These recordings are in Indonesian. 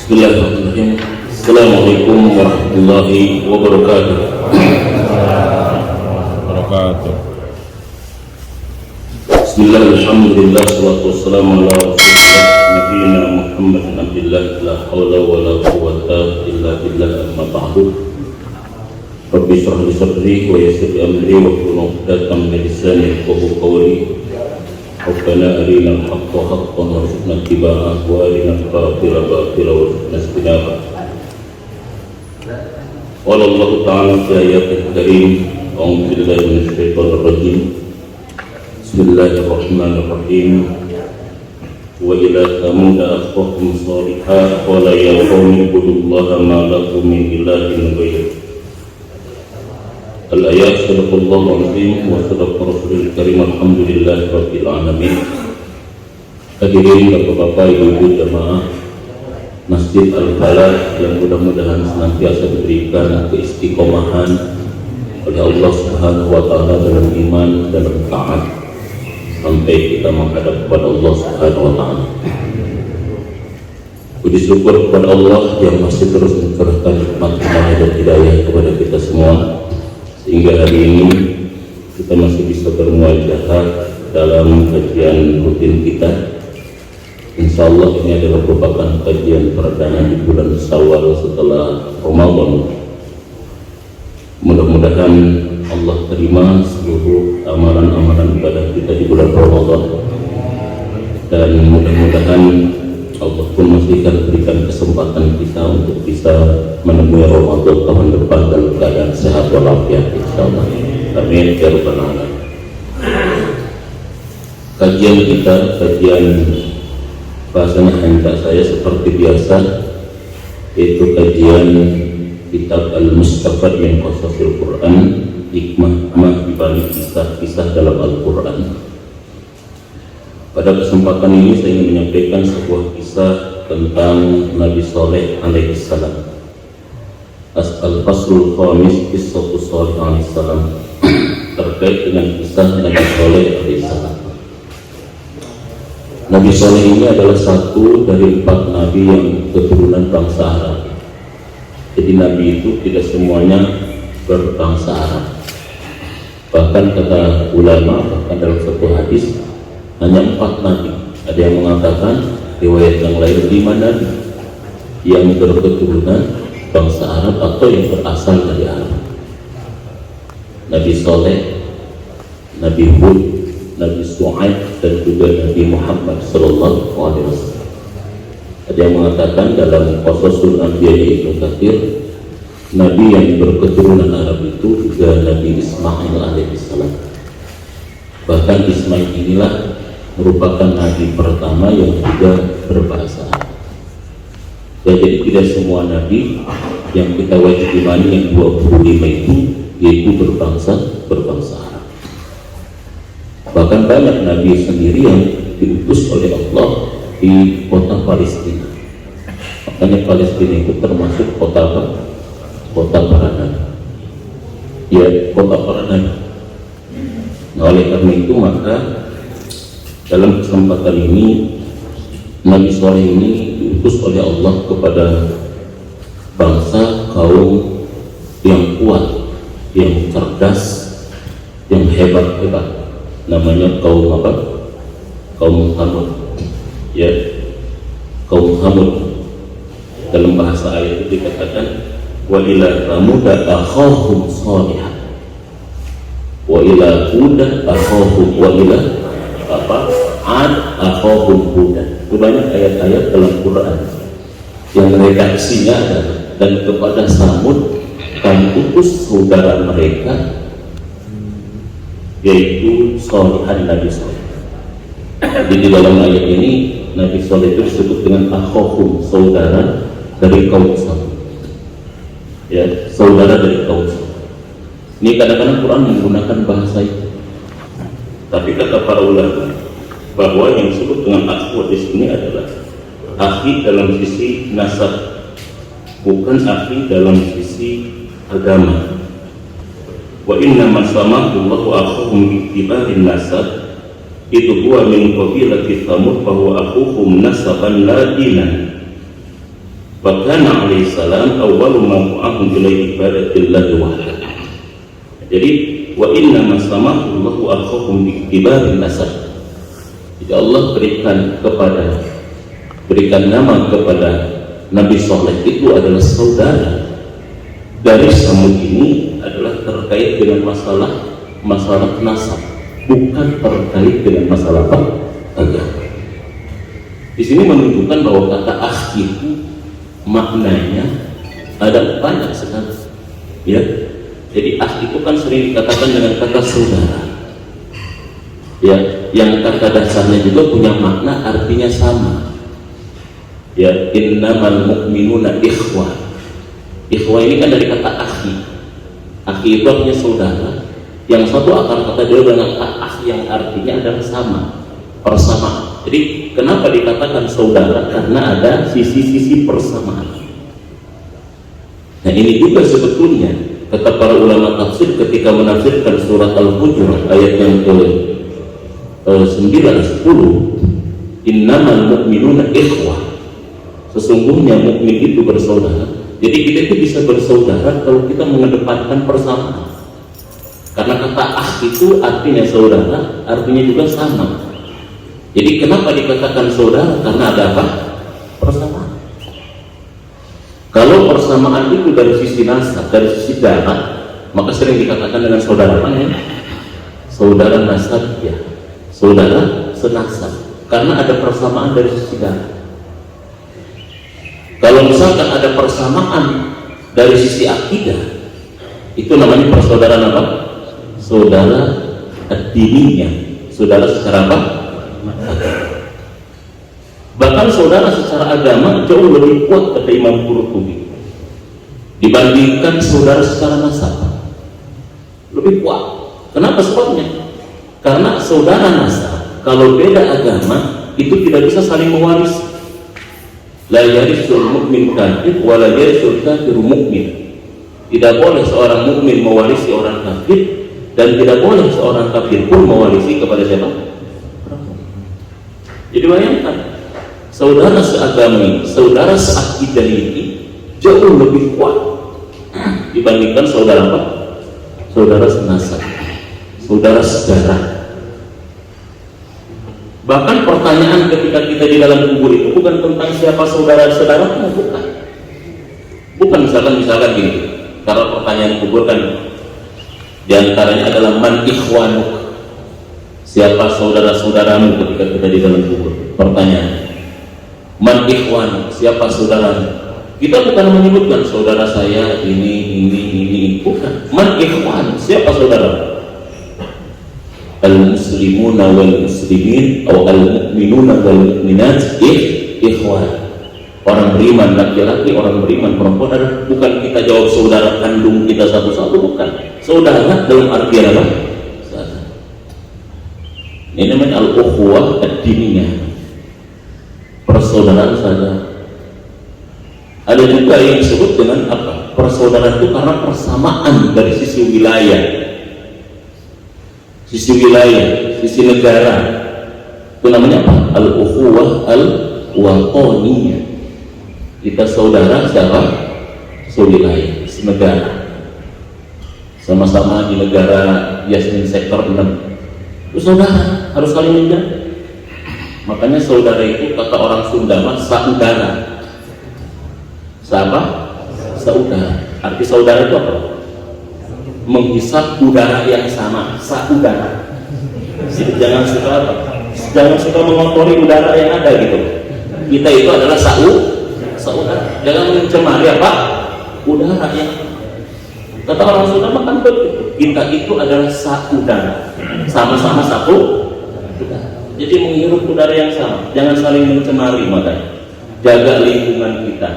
Bismillahirrahmanirrahim. Assalamualaikum warahmatullahi wabarakatuh. Bismillah, alhamdulillah, salatu wassalamu ala rasulillah nabiyina Muhammad bin Abdillah, la hawla wa la quwwata illa billah, amma ba'du. Rabbi shrah li sadri wa yassir li amri wa hlul 'uqdatam min lisani yafqahu qawli. Rabbana arina al-haqqa haqqan warzuqna ittiba'ah wa arina al-batila batilan warzuqna ijtinabah. Qala Allah ta'ala fi ayatil karim, a'udzu billahi minasy syaithanir rajim. Bismillahirrahmanirrahim. Wa ila thamud akhahum shalihan qala ya qaumi ibudullaha ma lakum min ilahin ghairuh. Al-ayat, sadaqallahu azim wa sadaqa rasulul karim, alhamdulillahi rabbil alamin. Hadirin bapak-bapak, ibu-ibu jamaah Masjid Al-Falah yang mudah-mudahan senantiasa diberikan keistiqomahan oleh Allah Subhanahu wa taala dalam iman, dalam taat sampai kita menghadap kepada Allah Subhanahu wa taala. Puji syukur kepada Allah yang masih terus mencurahkan nikmat dan hidayah kepada kita semua, sehingga hari ini kita masih bisa bermuajahah dalam kajian rutin kita. Insya Allah ini adalah merupakan kajian perdana di bulan Syawal setelah Ramadan. Mudah-mudahan Allah terima seluruh amalan-amalan ibadah kita di bulan Ramadan, dan mudah-mudahan Allah pun masih akan berikan kesempatan kita untuk bisa menemui Ramadan tahun depan dalam keadaan sehat walafiat, insyaallah. Amin ya rabbal alamin. Kajian kita, kajian bahasanya hendak saya seperti biasa, yaitu kajian kitab Al-Mustafad min Qasasil Quran, hikmah dibalik kisah-kisah dalam Al-Quran. Pada kesempatan ini saya ingin menyampaikan sebuah kisah tentang Nabi Saleh alaihissalam. Al-Faslul Khamis, Qissatu Saleh alaihissalam, terkait dengan kisah Nabi Saleh alaihissalam. Nabi Saleh ini adalah satu dari 4 nabi yang keturunan bangsa Arab. Jadi nabi itu tidak semuanya berbangsa Arab. Bahkan kata ulama, bahkan dalam satu hadis hanya 4 nabi. Ada yang mengatakan riwayat yang lain 5 nabi yang berketurunan bangsa Arab atau yang berasal dari Arab. Nabi Saleh, Nabi Hud, Nabi Shu'aib, dan juga Nabi Muhammad sallallahu alaihi wasallam. Ada yang mengatakan dalam Qasasul Anbiya Ibnu Katsir, nabi yang berketurunan Arab itu juga Nabi Ismail alaihissalam. Bahkan Ismail inilah merupakan nabi pertama yang juga berbahasa Arab. Jadi tidak semua nabi yang kita wajib imani yang 25 itu yaitu berbangsa Arab. Bahkan banyak nabi sendiri yang diutus oleh Allah di kota Palestina. Makanya Palestina itu termasuk kota apa? Kota para nabi. Ya, kota para nabi. Nah, oleh karena itu maka dalam kesempatan ini Nabi Saleh ini diutus oleh Allah kepada bangsa kaum yang kuat, yang cerdas, yang hebat-hebat. Namanya kaum apa? Kaum Thamud. Ya, kaum Thamud. Dalam bahasa ayat itu dikatakan wa ila thamud akhahum shalihan wa ila hud akhahum wa ila apa? Ad akhahum hudan. Itu banyak ayat-ayat dalam Quran yang redaksinya adalah dan kepada Samud kami utus saudara mereka, yaitu Shalihan, Nabi Saleh. Jadi di dalam ayat ini Nabi Saleh itu disebut dengan akhahum, saudara dari kaum Samud. Ya, saudara dari kaum Samud. Ini kadang-kadang Quran menggunakan bahasa itu. Tapi kata para ulama bahwa yang disebut dengan akhu di sini adalah akhi dalam sisi nasab, bukan akhi dalam sisi agama. Wa inna masamahullahu akhuhum bi'tibarin nasab, itu huwa min qabilati Thamud bahwa akhuhum nasaban la dinan. Fakana alaihi salam awwalu ma bu'ahum ila ibadatillahi wahdahu. Jadi wa inna masamahu Allahu akhahum bi kibarin nasab. Jadi Allah berikan nama kepada Nabi Saleh itu adalah saudara. Dari Samud ini adalah terkait dengan masalah nasab, bukan terkait dengan masalah agama. Di sini menunjukkan bahwa kata akh itu maknanya ada banyak sekali, ya. Jadi akh itu kan sering dikatakan dengan kata saudara, ya, yang kata dasarnya juga punya makna artinya sama, ya. Innamal mu'minuna ikhwah. Ikhwah ini kan dari kata akhi. Akhi itu artinya saudara. Yang satu akar kata dia dengan akh yang artinya adalah sama, persamaan. Jadi kenapa dikatakan saudara? Karena ada sisi-sisi persamaan. Nah ini juga sebetulnya kata para ulama tafsir ketika menafsirkan surat Al-Hujurat ayat yang ke-9, 10, innamal mu'minuna ikhwah. Sesungguhnya mukmin itu bersaudara. Jadi kita itu bisa bersaudara kalau kita mengedepankan persamaan. Karena kata akh itu artinya saudara, artinya juga sama. Jadi kenapa dikatakan saudara? Karena ada apa? Persamaan. Kalau persamaan itu dari sisi nasab, dari sisi darah, maka sering dikatakan dengan saudara apa ya? Saudara nasab, ya. Saudara senasab. Karena ada persamaan dari sisi darah. Kalau misalkan ada persamaan dari sisi akidah, itu namanya persaudaraan apa? Saudara ad-diniyah. Saudara secara apa? Bahkan saudara secara agama jauh lebih kuat kata Imam Qurtubi dibandingkan saudara secara nasab. Lebih kuat. Kenapa sebabnya? Karena saudara nasab kalau beda agama itu tidak bisa saling mewarisi. La yarisul mu'min kafir wa la yarisul kafiru mu'min. Tidak boleh seorang mukmin mewarisi orang kafir dan tidak boleh seorang kafir pun mewarisi kepada siapa? Jadi bayangkan, saudara seagama ini, saudara seakidah ini jauh lebih kuat dibandingkan saudara apa? Saudara senasab, saudara sedarah. Bahkan pertanyaan ketika kita di dalam kubur itu bukan tentang siapa saudara-saudaramu, bukan. Bukan misalkan gini, kalau pertanyaan kubur kan diantaranya adalah man ikhwanuk. Siapa saudara-saudaramu ketika kita di dalam kubur? Pertanyaan. Man ikhwan, siapa saudaramu? Kita bukan menyebutkan saudara saya ini, bukan. Man ikhwan, siapa saudara? Al-muslimuna wal muslimin atau al-mu'minuna wal mu'minat ikhwan. Orang beriman laki-laki, orang beriman perempuan. Bukan kita jawab saudara kandung kita satu-satu, bukan. Saudara dalam artian apa? Ini namanya al-ukhuwah ad-diniyah, persaudaraan saja. Ada juga yang disebut dengan apa? Persaudaraan itu karena persamaan dari sisi wilayah, sisi negara. Itu namanya apa? Al-ukhuwah al-wataniyah. Kita saudara siapa? Sewilayah, senegara. Sama-sama di negara Yasmin sektor 6. Itu saudara, harus saling menjaga. Makanya saudara itu kata orang Sunda mah saudara. Siapa? Saudara. Arti saudara itu apa? Menghisap udara yang sama, saudara. Jangan suka mengotori udara yang ada gitu. Kita itu adalah saudara. Jangan mencemari apa? Udara yang kata orang Sunda mah kan begitu. Kita itu adalah saudara. Sama-sama satu. Jadi menghirup udara yang sama, jangan saling mencemari. Makanya jaga lingkungan kita,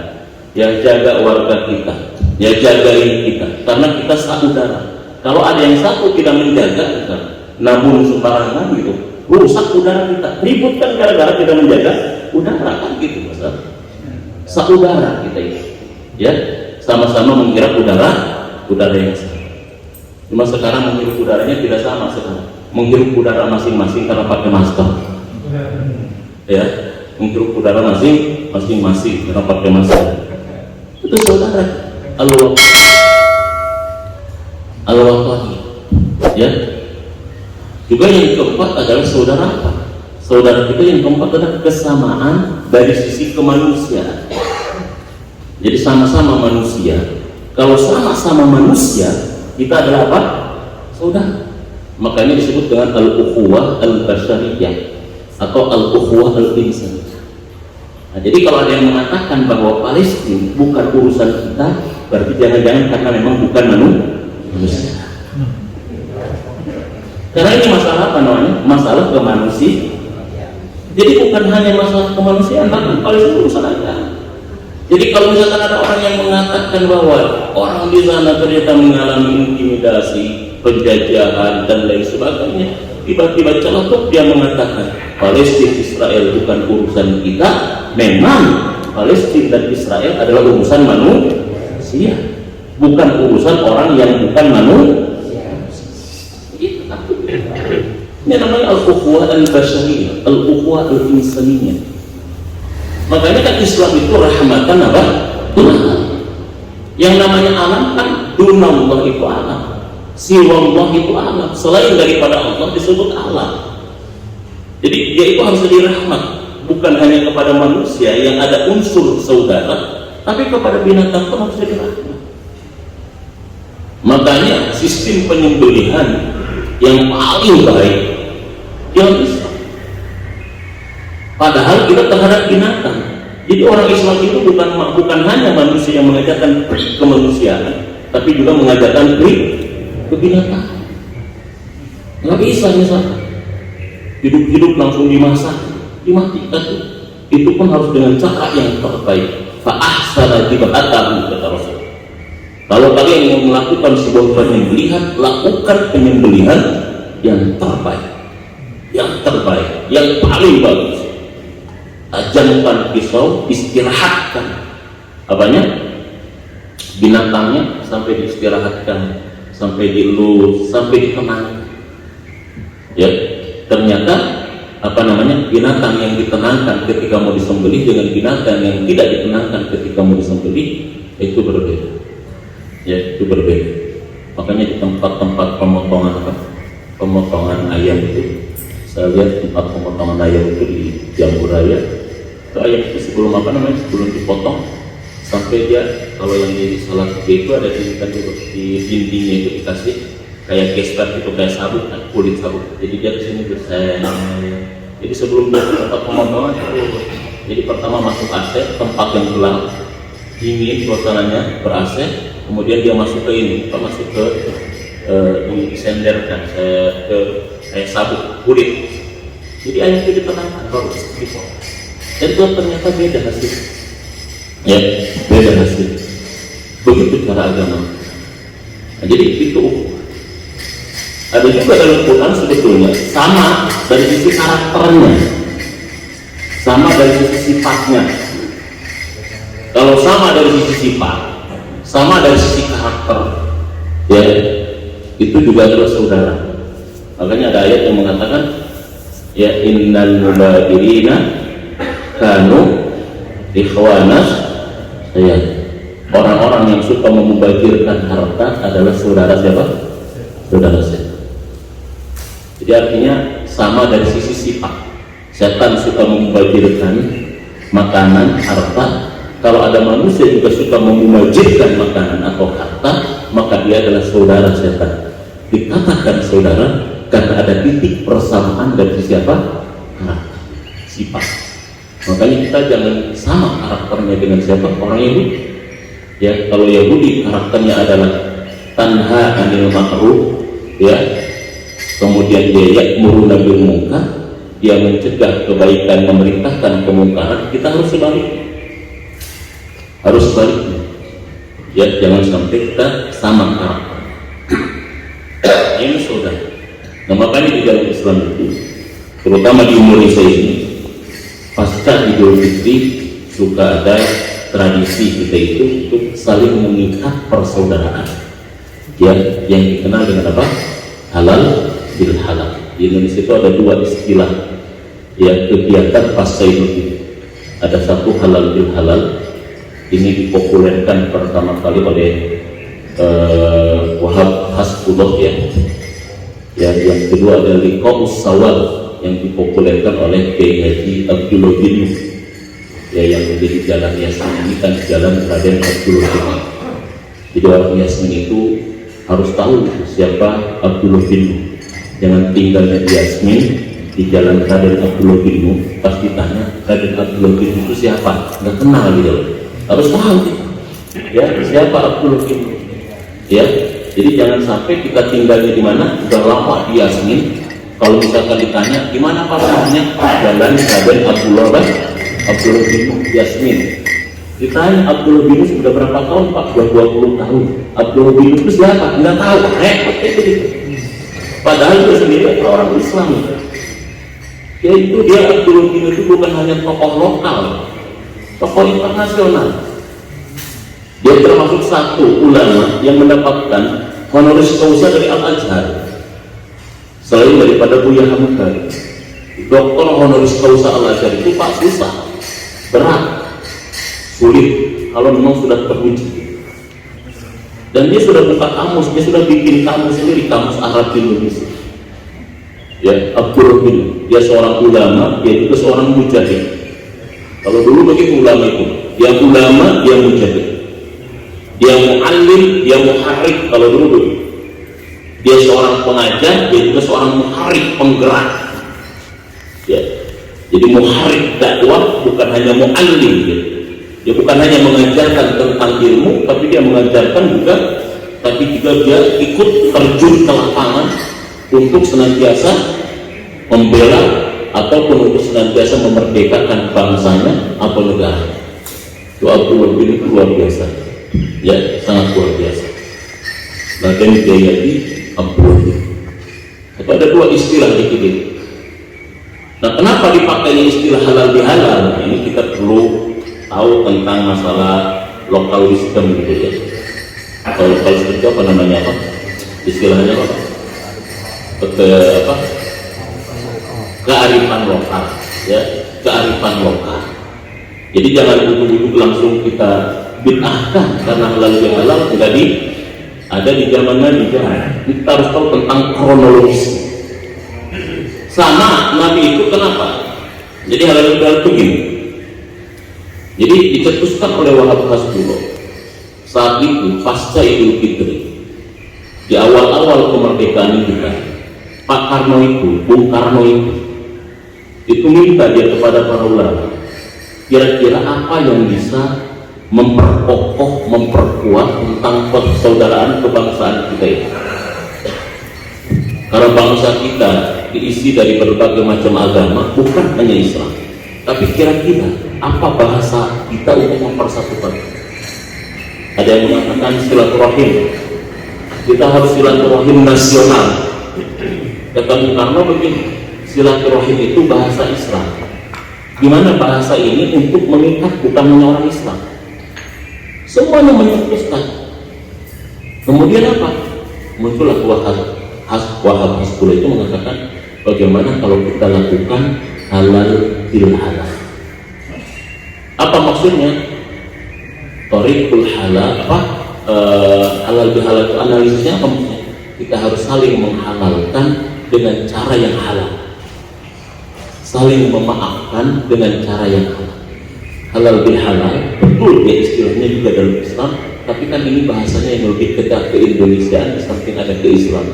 ya, jaga warga kita, ya, jaga ini kita, karena kita saudara. Kalau ada yang satu tidak menjaga, kita nabung sembarangan gitu, rusak udara kita, ribut kan gara-gara tidak menjaga udara kan gitu. Masalah saudara kita ini, ya, sama-sama menghirup udara yang sama. Cuma sekarang menghirup udaranya tidak sama sekarang. Menghirup udara masing-masing karena pakai masker, ya, menghirup udara masing-masing karena pakai masker. itu saudara. Al-Waqi, ya. Juga yang keempat adalah saudara apa? Saudara kita yang keempat adalah kesamaan dari sisi kemanusiaan. Jadi sama-sama manusia. Kalau sama-sama manusia, kita adalah apa? Saudara. Makanya disebut dengan al-ukhuwah al-basyariyah atau al-ukhuwah al-insaniyah. Nah, jadi kalau ada yang mengatakan bahwa Palestina bukan urusan kita, berarti jangan-jangan karena memang bukan manusia. Karena ini masalah apa namanya? Masalah kemanusiaan. Jadi bukan hanya masalah kemanusiaan, tapi Palestina urusan agama. Jadi kalau misalkan ada orang yang mengatakan bahwa orang di sana ternyata mengalami intimidasi, penjajahan dan lain sebagainya, tiba-tiba celetuk dia mengatakan Palestina Israel bukan urusan kita. Memang Palestina dan Israel adalah urusan manusia, bukan urusan orang yang bukan manusia. Ini namanya al-ukhuwah al-basyariyah, al-ukhuwah al-insaniyah. Makanya kan Islam itu rahmatan apa? Yang namanya alam kan dunallah itu alam, siwallah itu alam, selain daripada Allah disebut alam. Jadi dia itu harus jadi rahmat, bukan hanya kepada manusia yang ada unsur saudara, tapi kepada binatang pun harus jadi rahmat. Makanya sistem penyembelihan yang paling baik yang Islam. Padahal kita terhadap binatang. Jadi orang Islam itu bukan hanya manusia yang mengajarkan kemanusiaan, tapi juga mengajarkan ke binatang. Nggak bisa misalnya hidup-hidup langsung dimasak, dimatikan. Itu pun harus dengan cara yang terbaik. Fa'ahsana jibatahu, kata Rasul. Kalau kalian mau melakukan sebuah penyembelihan, lakukan penyembelihan yang terbaik, yang paling bagus. Tajamkan pisau, istirahatkan apanya? Binatangnya sampai diistirahatkan, sampai dielus, sampai ditenangkan. Ya, ternyata binatang yang ditenangkan ketika mau disembelih dengan binatang yang tidak ditenangkan ketika mau disembelih itu berbeda. Ya, itu berbeda. Makanya di tempat-tempat pemotongan ayam itu, saya lihat tempat pemotongan ayam itu di Jambu Raya, itu ayam itu sebelum dipotong sampai dia, kalau yang di salah itu ada di dindingnya itu dikasih kayak gesper itu, kayak sabuk, kulit sabuk. Jadi dia di sini bersih. Jadi sebelum dia ke tempat pemotongan itu, jadi pertama masuk AC, tempat yang gelap, dingin, suasananya ber-AC. Kemudian dia masuk ke disenderkan ke kayak sabuk kulit. Jadi ayam itu ditenangkan baru dipotong. Dan itu ternyata beda hasil. Ya, beda hasil. Begitu cara agama. Nah, jadi itu ada juga dalam Quran sebetulnya sama dari sisi karakternya, sama dari sisi sifatnya. Kalau sama dari sisi sifat, sama dari sisi karakter, ya itu juga adalah saudara. Makanya ada ayat yang mengatakan, ya innal mubadirina kanu ikhwanas, ya orang-orang yang suka memubazirkan harta adalah saudara siapa? Saudara saya. Jadi artinya sama dari sisi sifat. Setan suka memubazirkan makanan, harta. Kalau ada manusia juga suka memubazirkan makanan atau harta, maka dia adalah saudara setan. Dikatakan saudara karena ada titik persamaan dari siapa? Karakter, sifat. Makanya kita jangan sama karakternya dengan siapa? Orang Yahudi. Ya, kalau Yahudi karakternya adalah tanha anil ma'ruf, ya. Kemudian dia ya'muruna bil munkar, dia mencegah kebaikan, memerintahkan kemungkaran. Kita harus sebaliknya. Harus sebaliknya. Ya, jangan sampai kita sama karakter. Ini saudara. Nah, makanya di dalam Islam itu, terutama di Indonesia ini, pasca Idul Fitri suka ada tradisi kita itu untuk saling mengikat persaudaraan, ya, yang dikenal dengan apa? Halal bil halal. Di Indonesia itu ada dua istilah, ya, kegiatan pasca Idul Fitri. Ada satu halal bil halal, Ini dipopulerkan pertama kali oleh Wahab Hasbullah ya. Yang kedua adalah Liqa'us Sawal yang dipopulerkan oleh Kiai Haji Abdullah bin ya, yang menjadi jalan Yasmin ini kan jalan Raden Abdullah bin. Jadi orang Yasmin itu harus tahu siapa Abdullah bin. Jangan tinggalnya di Yasmin di jalan Raden Abdullah bin, pasti tanya Raden Abdullah bin itu siapa, nggak kenal gitu. Harus tahu ya siapa Abdullah bin ya. Jadi jangan sampai kita tinggalnya di mana udah lama di Yasmin, kalau misalkan ditanya di mana Pak namanya, jalan Raden Abdullah bin Yasmin. Ditanya Abdullah bin sudah berapa tahun Pak? Sudah 20 tahun. Abdullah bin itu siapa? Nggak tahu. Padahal itu sendiri orang Islam. Yaitu dia Abdullah bin itu bukan hanya tokoh lokal, tokoh internasional. Dia termasuk satu ulama yang mendapatkan honoris causa dari Al-Azhar. Selain daripada Buya Hamka, doktor honoris causa Al-Azhar itu Pak susah, berat, sulit kalau memang sudah teruji. Dan dia sudah buka kamus, dia sudah bikin kamus sendiri, kamus Arab Indonesia. Ya, Abdullah bin, dia seorang ulama, dia juga seorang mujahid. Kalau dulu begitu ulama itu, dia ulama, dia mujahid. Dia mu'allim, dia muharrik. Kalau dulu begitu, dia seorang pengajar, dia juga seorang muharrik, penggerak ya. Jadi muharrik dakwah bukan hanya mu'allim ya. Dia bukan hanya mengajarkan tentang ilmu, tapi dia mengajarkan juga, tapi juga dia ikut terjun ke lapangan untuk senantiasa membela ataupun untuk senantiasa memerdekakan bangsanya atau negara. Itu Abdullah bin itu luar biasa ya, sangat luar biasa. Bahkan dia di Abdullah bin. Itu ada dua istilah di sini. Nah, kenapa dipakainya istilah halal bihalal? Nah, ini kita perlu tahu tentang masalah local wisdom gitu ya. Kalau local wisdom itu apa namanya, apa istilahnya, apa kearifan lokal ya, kearifan lokal. Jadi jangan duduk-duduk langsung kita bid'ahkan karena halal bihalal enggak ada di zaman Nabi. Kita harus tahu tentang kronologis. Sama Nabi itu kenapa? Jadi halal bihalal itu gini. Jadi dicetuskan oleh Wahab Hasbullah saat itu pasca Idul Fitri, di awal-awal kemerdekaan kita, Pak Karno itu, Bung Karno itu minta dia kepada para ulama, kira-kira apa yang bisa memperkokoh, memperkuat tentang persaudaraan kebangsaan kita ini. Karena bangsa kita diisi dari berbagai macam agama, bukan hanya Islam, tapi kira-kira apa bahasa kita untuk mempersatukan? Ada yang mengatakan silaturahim, kita harus silaturahim nasional. Kata Bung Karno begini, silaturahim itu bahasa Islam. Gimana bahasa ini untuk mengikat bukan hanya orang Islam, semuanya menyatukan. Kemudian apa? Muncullah Wahab Hasbullah itu mengatakan, bagaimana kalau kita lakukan halal bil halal? Apa maksudnya? Thariqul halal, halal bil halal itu analisisnya apa maksudnya? Kita harus saling menghalalkan dengan cara yang halal, saling memaafkan dengan cara yang halal. Halal bil halal, betul ya istilahnya juga dalam Islam, tapi kan ini bahasanya yang lebih dekat ke Indonesiaan di samping ada ke Islam.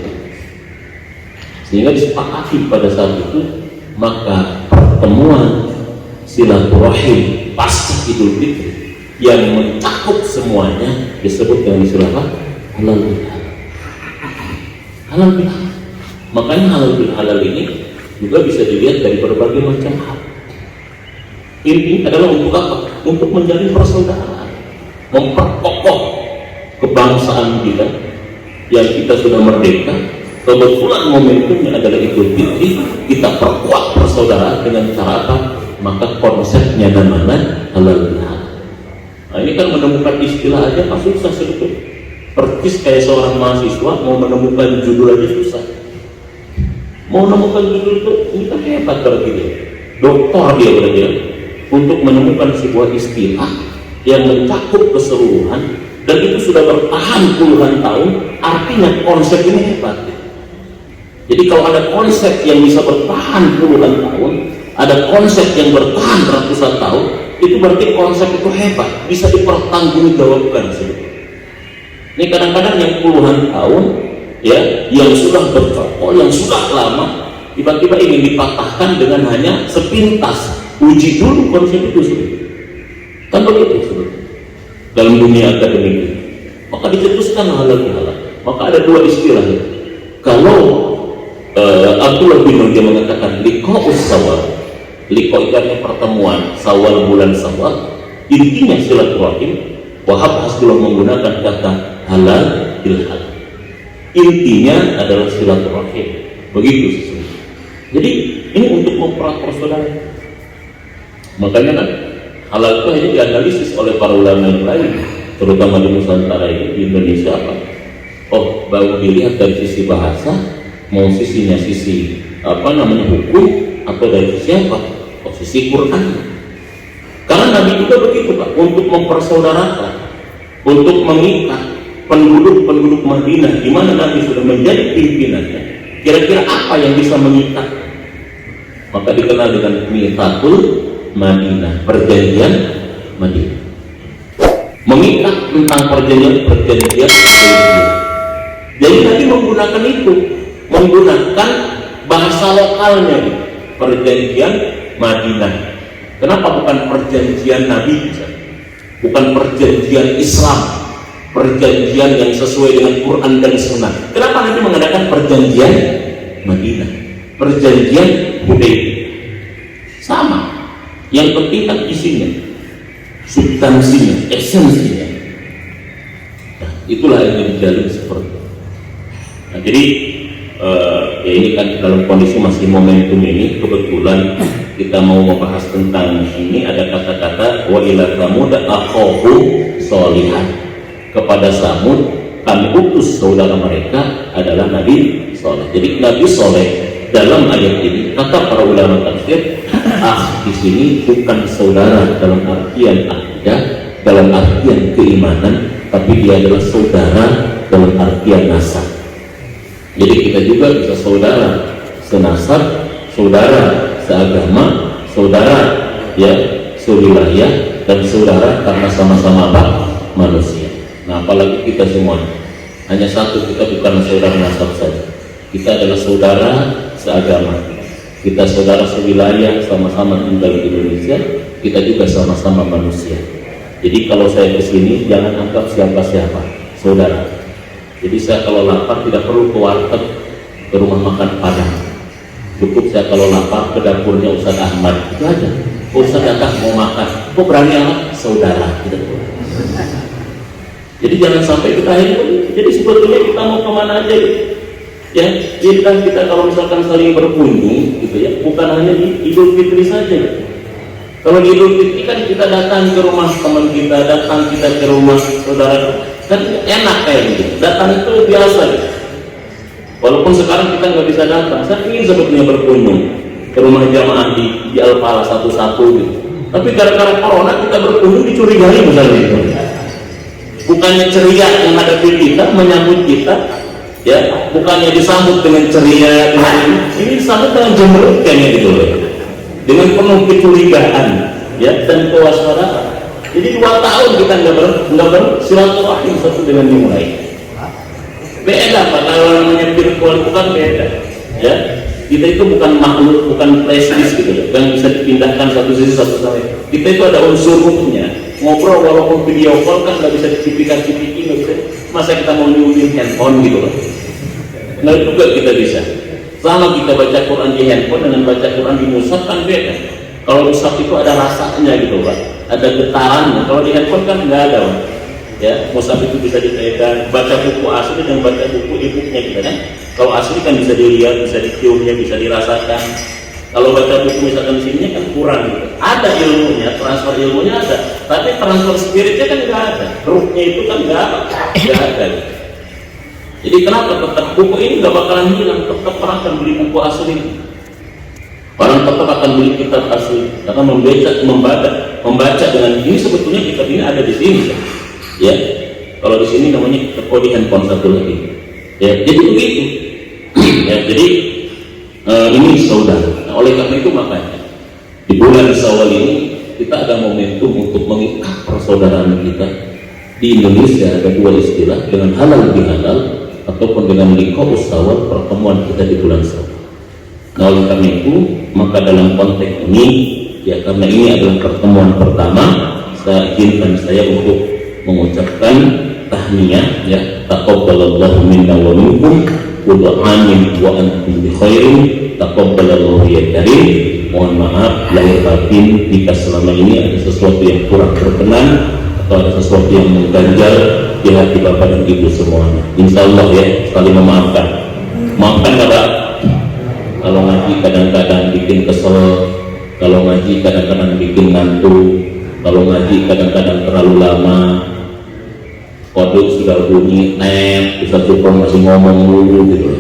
Sehingga disepakati pada saat itu, maka pertemuan silaturahim pasca Idul Fitri yang mencakup semuanya disebut dengan istilah halal bil halal. Halal bil halal. Makanya halal bil halal ini juga bisa dilihat dari berbagai macam hal. Ini adalah untuk apa? Untuk menjalin persaudaraan, memperkokoh kebangsaan kita yang kita sudah merdeka. Kebetulan momentumnya adalah Idul Fitri, kita perkuat persaudaraan dengan cara apa? Maka konsepnya namanya halal bil halal. Nah, ini kan menemukan istilah aja kan susah sebetulnya. Persis kayak seorang mahasiswa mau menemukan judul aja susah. Mau menemukan judul itu, ini kan hebat berarti dia. Doktor dia berarti untuk menemukan sebuah istilah yang mencakup keseluruhan, dan itu sudah bertahan puluhan tahun, artinya konsep ini hebat. Jadi kalau ada konsep yang bisa bertahan puluhan tahun, ada konsep yang bertahan ratusan tahun, itu berarti konsep itu hebat, bisa dipertanggungjawabkan sebetulnya. Ini kadang-kadang yang puluhan tahun, ya, yang sudah bercokol, yang sudah lama, tiba-tiba ingin dipatahkan dengan hanya sepintas. Uji dulu konsep itu sebetulnya. Kan begitu sebetulnya dalam dunia akademik. Maka dicetuskan halal bihalal. Maka ada dua istilah. Kalau Abdullah bin Nur dia mengatakan liqa'us sawal, liqa itu artinya pertemuan, sawal bulan sawal, intinya silaturahim. Wahab Hasbullah menggunakan kata halal bilhal, intinya adalah silaturahim. Begitu sesungguhnya. Jadi ini untuk mempererat persaudaraan. Makanya kan halal itu hanya dianalisis oleh para ulama yang lain, terutama di Nusantara ini, di Indonesia apa? Oh, baru dilihat dari sisi bahasa, mau sisinya sisi hukum, atau dari sisi apa? Oh, sisi Quran. Karena Nabi juga begitu Pak, untuk mempersaudarakan, untuk mengikat penduduk Madinah, di mana Nabi sudah menjadi pimpinannya. Kira-kira apa yang bisa mengikat? Maka dikenal dengan Mitsaqul Madinah, perjanjian Madinah. Mengikat tentang perjanjian. Jadi Nabi menggunakan itu, menggunakan bahasa lokalnya, perjanjian Madinah. Kenapa bukan perjanjian Nabi? Bukan perjanjian Islam, perjanjian yang sesuai dengan Quran dan Sunnah. Kenapa Nabi mengadakan perjanjian Madinah, perjanjian Hudaybiyah? Sama. Yang penting kan isinya, substansinya, esensinya. Nah, itulah yang dijalin seperti itu. Nah, jadi ya ini kan dalam kondisi masih momentum ini, kebetulan kita mau membahas tentang ini. Ada kata-kata wa ila Tsamud akhahum sholihan, kepada Samud kami utus saudara mereka adalah Nabi Saleh. Jadi Nabi Saleh dalam ayat ini, kata para ulama tafsir, di sini bukan saudara dalam artian akidah, dalam artian keimanan, tapi dia adalah saudara dalam artian nasab. Jadi kita juga bisa saudara senasab, saudara seagama, saudara ya sewilayah, dan saudara karena sama-sama apa? Manusia. Nah, apalagi kita semua hanya satu, kita bukan saudara nasab saja, kita adalah saudara seagama, kita saudara sewilayah, sama-sama tinggal di Indonesia, kita juga sama-sama manusia. Jadi kalau saya kesini jangan anggap siapa-siapa, saudara. Jadi saya kalau lapar tidak perlu ke warteg, ke rumah makan Padang, cukup saya kalau lapar ke dapurnya Ustaz Ahmad, itu aja. Ustaz datang mau makan, kok berani amat? Saudara, gitu. Jadi jangan sampai kita jadi sebetulnya kita mau kemana aja gitu. Ya, kita kalau misalkan saling berkunjung gitu ya, bukan hanya di Idul Fitri saja gitu. Kalau di Idul Fitri kan kita datang ke rumah teman kita, datang kita ke rumah saudara, kan enak kayak gitu. Datang itu biasa gitu. Walaupun sekarang kita nggak bisa datang, saya ingin sebetulnya berkunjung ke rumah jamaah di Al-Falah satu-satu gitu. Tapi gara-gara corona kita berkunjung dicurigai misalnya gitu. Bukannya ceria menghadapi kita, menyambut kita, ya, bukannya disambut dengan ceria, dengan ini disambut dengan jemberut kayaknya gitu loh, dengan penuh kecurigaan, ya, dan kewaspadaan. Jadi 2 tahun kita nggak bersilaturahim satu dengan yang lain. Beda Pak, kalau namanya virtual itu kan beda, ya. Kita itu bukan makhluk, bukan flash disk gitu loh, yang bisa dipindahkan satu sisi satu sama lain. Kita itu ada unsur ruhnya. Ngobrol walaupun video call kan nggak bisa dicipika-cipiki, nggak bisa. Masa kita mau nyuruhin handphone gitu loh? Nggak juga kita bisa. Sama kita baca Quran di handphone dengan baca Quran di mushaf kan beda. Kalau mushaf itu ada rasanya gitu Pak, ada getarannya. Kalau di handphone kan nggak ada Pak. Ya, mushaf itu bisa dipegang, baca buku asli dan baca buku e-booknya gitu kan. Kalau asli kan bisa dilihat, bisa diciumnya, bisa dirasakan. Kalau baca buku misalkan sini kan kurang gitu. Ada ilmunya, transfer ilmunya ada, tapi transfer spiritnya kan nggak ada, ruhnya itu kan nggak ada. Jadi kenapa tetap buku ini nggak bakalan hilang, tetap orang akan beli buku asli. Orang tetap akan beli kitab asli karena membaca dengan ini. Sebetulnya kitab ini ada di sini, ya. Kalau di sini namanya kode handphone satu lagi, ya. Jadi begitu, ya. Jadi ini saudara. Nah, oleh karena itu makanya di bulan Syawal ini kita ada momentum untuk mengikat persaudaraan kita. Di Indonesia ada dua istilah, dengan halal bihalal ataupun dengan liqa'us Syawal, pertemuan kita di bulan Syawal. Nah, oleh karena itu maka dalam konteks ini, ya, karena ini adalah pertemuan pertama, saya izinkan saya untuk mengucapkan tahniyah, ya, taqabbalallahu minna wa minkum wa amin wa antum bi khairin, taqabbalallahu ya karim. Mohon maaf lahir batin jika selama ini ada sesuatu yang kurang berkenan atau ada sesuatu yang mengganjal di hati Bapak dan Ibu semuanya. Insya Allah, ya, saling memaafkan. Maafkan Bapak kalau ngaji kadang-kadang bikin kesel, kalau ngaji kadang-kadang bikin ngantuk, kalau ngaji kadang-kadang terlalu lama, kodok sudah bunyi, Ustaz Supron masih ngomong dulu gitu.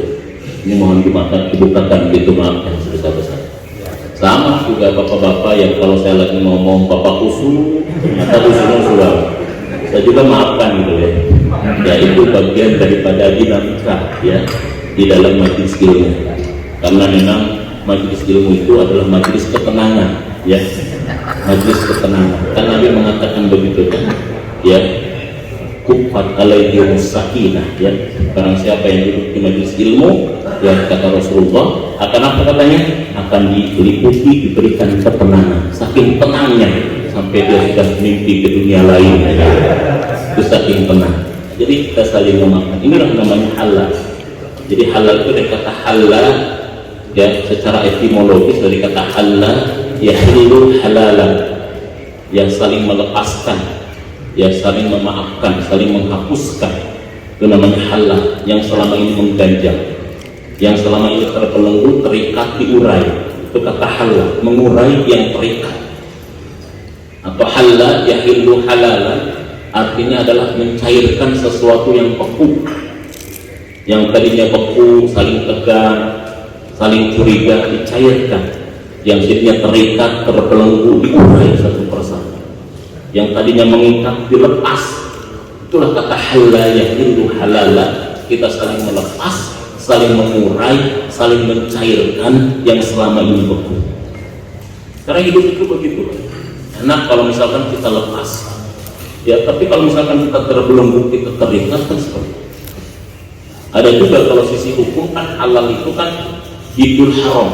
Ini mohon dimaafkan, dibukakan gitu, maaf yang sebesar-besar. Sama juga bapak-bapak yang kalau saya lagi ngomong bapak khusus, ternyata khususnya sudah, saya juga maafkan gitu, ya. Ya, itu bagian daripada dinamika, ya, di dalam majelis ilmu. Karena memang majelis ilmu itu adalah majelis ketenangan, ya, majelis ketenangan. Karena Nabi mengatakan begitu, kan, ya, kufat alaihimus sakinah, ya, barang siapa yang duduk di majelis ilmu, ya, kata Rasulullah, akan apa katanya? Akan diliputi, diberikan ketenangan. Saking tenangnya sampai dia sudah mimpi ke dunia lain, ya. Itu saking tenang. Jadi kita saling memaafkan. Inilah namanya halal. Jadi halal itu dari kata halal, ya, secara etimologis dari kata halal, yahillu halalan, yang saling melepaskan, ya, saling memaafkan, saling menghapuskan. Itu namanya halal, yang selama ini mengganjal, yang selama ini terbelenggu, terikat, diurai. Itu kata halal, mengurai yang terikat. Atau halal, yahillu halalan, artinya adalah mencairkan sesuatu yang beku, yang tadinya beku, saling tegang, saling curiga, dicairkan. Yang jadinya terikat, terbelenggu, diurai satu persatu. Yang tadinya mengikat, dilepas. Itulah kata halal, yahillu halala. Kita saling melepas, saling mengurai, saling mencairkan yang selama ini beku. Karena hidup itu begitu. Enak kalau misalkan kita lepas, ya, tapi kalau misalkan kita terbelenggu, kita terikat, kan seperti itu. Ada juga kalau sisi hukum, kan halal itu kan hidul haram.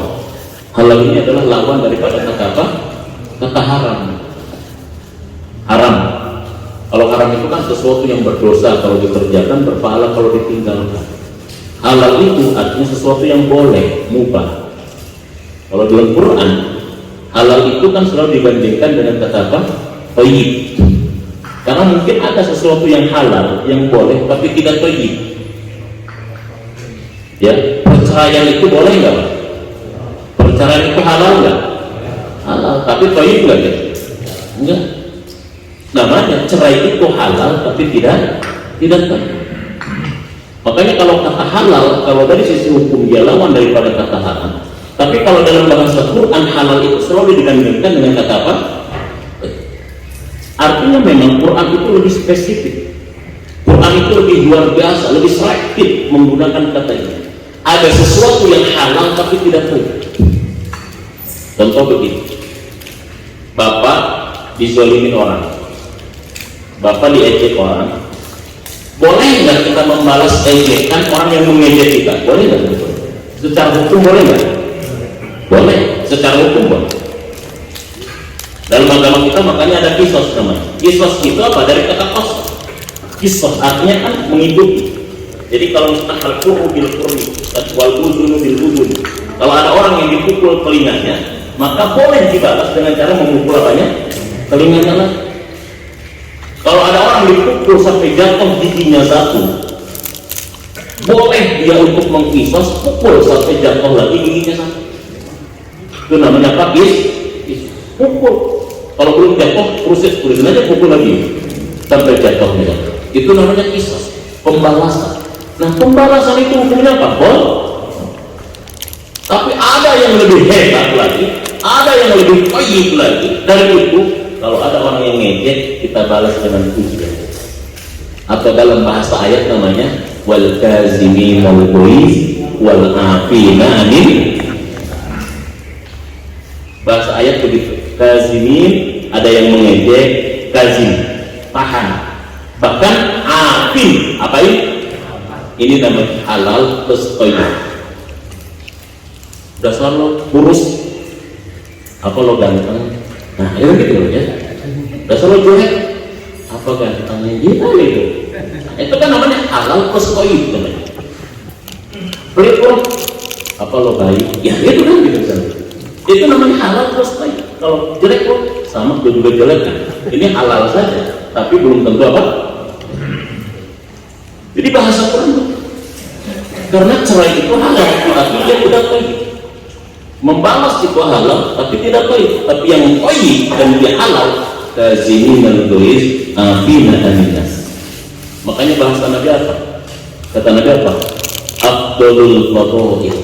Halal ini adalah lawan daripada kata apa? Kata haram. Haram. Kalau haram itu kan sesuatu yang berdosa kalau dikerjakan, berpahala kalau ditinggalkan. Halal itu artinya sesuatu yang boleh, mubah. Kalau dalam Quran, halal itu kan selalu dibandingkan dengan kata apa? Thayyib. Karena mungkin ada sesuatu yang halal, yang boleh, tapi tidak thayyib. Ya, perceraian itu boleh nggak, Pak? Perceraian itu halal nggak? Halal, tapi thayyib nggak, ya? Enggak. Namanya cerai itu halal, tapi tidak thayyib. Makanya kalau kata halal, kalau dari sisi hukum dia lawan daripada kata haram. Tapi kalau dalam bahasa Quran, halal itu selalu digandingkan dengan kata apa? Artinya memang Quran itu lebih spesifik. Quran itu lebih luar biasa, lebih selektif menggunakan kata ini. Ada sesuatu yang halal tapi tidak baik. Contoh begini, Bapak dizolimin orang, Bapak diejek orang. Boleh nggak kita membalas ejekan orang yang mengejek kita? Boleh nggak? Secara hukum boleh nggak? Boleh, secara hukum boleh. Dalam agama kita makanya ada kisos namanya. Kisos itu apa? Dari kata kos. Kisos artinya kan menghidupi. Jadi kalau misalkan al-qurru bil qurri wal udhunu bil udhun, kalau ada orang yang dipukul telinganya, maka boleh dibalas dengan cara memukul apanya? Telinganya lah. Kalau ada orang dipukul sampai jatuh giginya satu, boleh dia untuk mengkisos, pukul sampai jatuh lagi giginya satu. Itu namanya apa? Pukul. Kalau belum jatuh, proses aja pukul lagi sampai jatuhnya. Itu namanya kisos, pembalasan. Nah, pembalasan itu hukumnya apa? Tapi ada yang lebih hebat lagi, ada yang lebih baik lagi dari itu. Kalau ada orang yang ngejek, kita balas dengan pujian. Atau dalam bahasa ayat namanya wal kazimin wal ghaiz wal afina anil. Bahasa ayat begitu. Kazimin, ada yang mengejek, kazim, tahan. Bahkan afin, apa ini? Ini namanya halal plus thayyib. Dasar lo kurus, apa lo ganteng? Nah itu gitu loh ya. Dasar lo jelek, apa gantengnya kita gitu. Nah, itu kan namanya halal plus thayyib namanya. Pelit lo, apa lo baik? Ya itu kan gitu kan. Itu namanya halal plus thayyib. Kalau jelek lo, sama gue juga jelek kan. Ini halal saja, tapi belum tentu apa. Jadi bahasa Quran, karena cerai itu halal, tapi dia tidak thayyib. Membalas itu halal tapi tidak baik, tapi yang baik dan dia halal kazimin al-ghaiz afina aninnas. Makanya bahasa Nabi apa? Kata Nabi apa? Afdalul fadhail.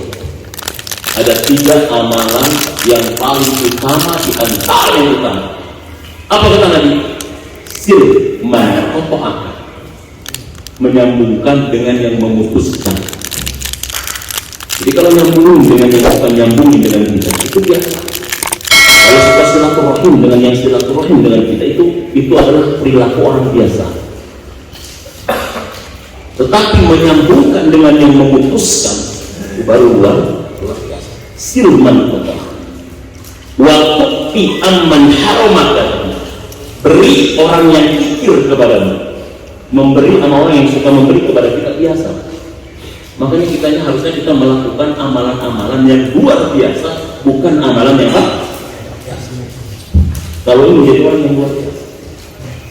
Ada 3 amalan yang paling utama di antara yang utama. Apa kata Nabi? Sil ma'qata'aka, menyambungkan dengan yang memutuskan. Jadi kalau nyambung dengan yang bukan nyambungin dengan kita itu biasa. Kalau suka silaturahim dengan yang silaturahim dengan kita itu adalah perilaku orang biasa. Tetapi menyambungkan dengan yang memutuskan itu baru luar biasa. Silman kata. Wa tuqti amman haramaka, beri orang yang kikir kepadamu. Memberi sama orang yang suka memberi kepada kita biasa. Makanya harusnya kita melakukan amalan-amalan yang luar biasa, bukan amalan yang apa? Kalau ini menjadi orang yang luar biasa.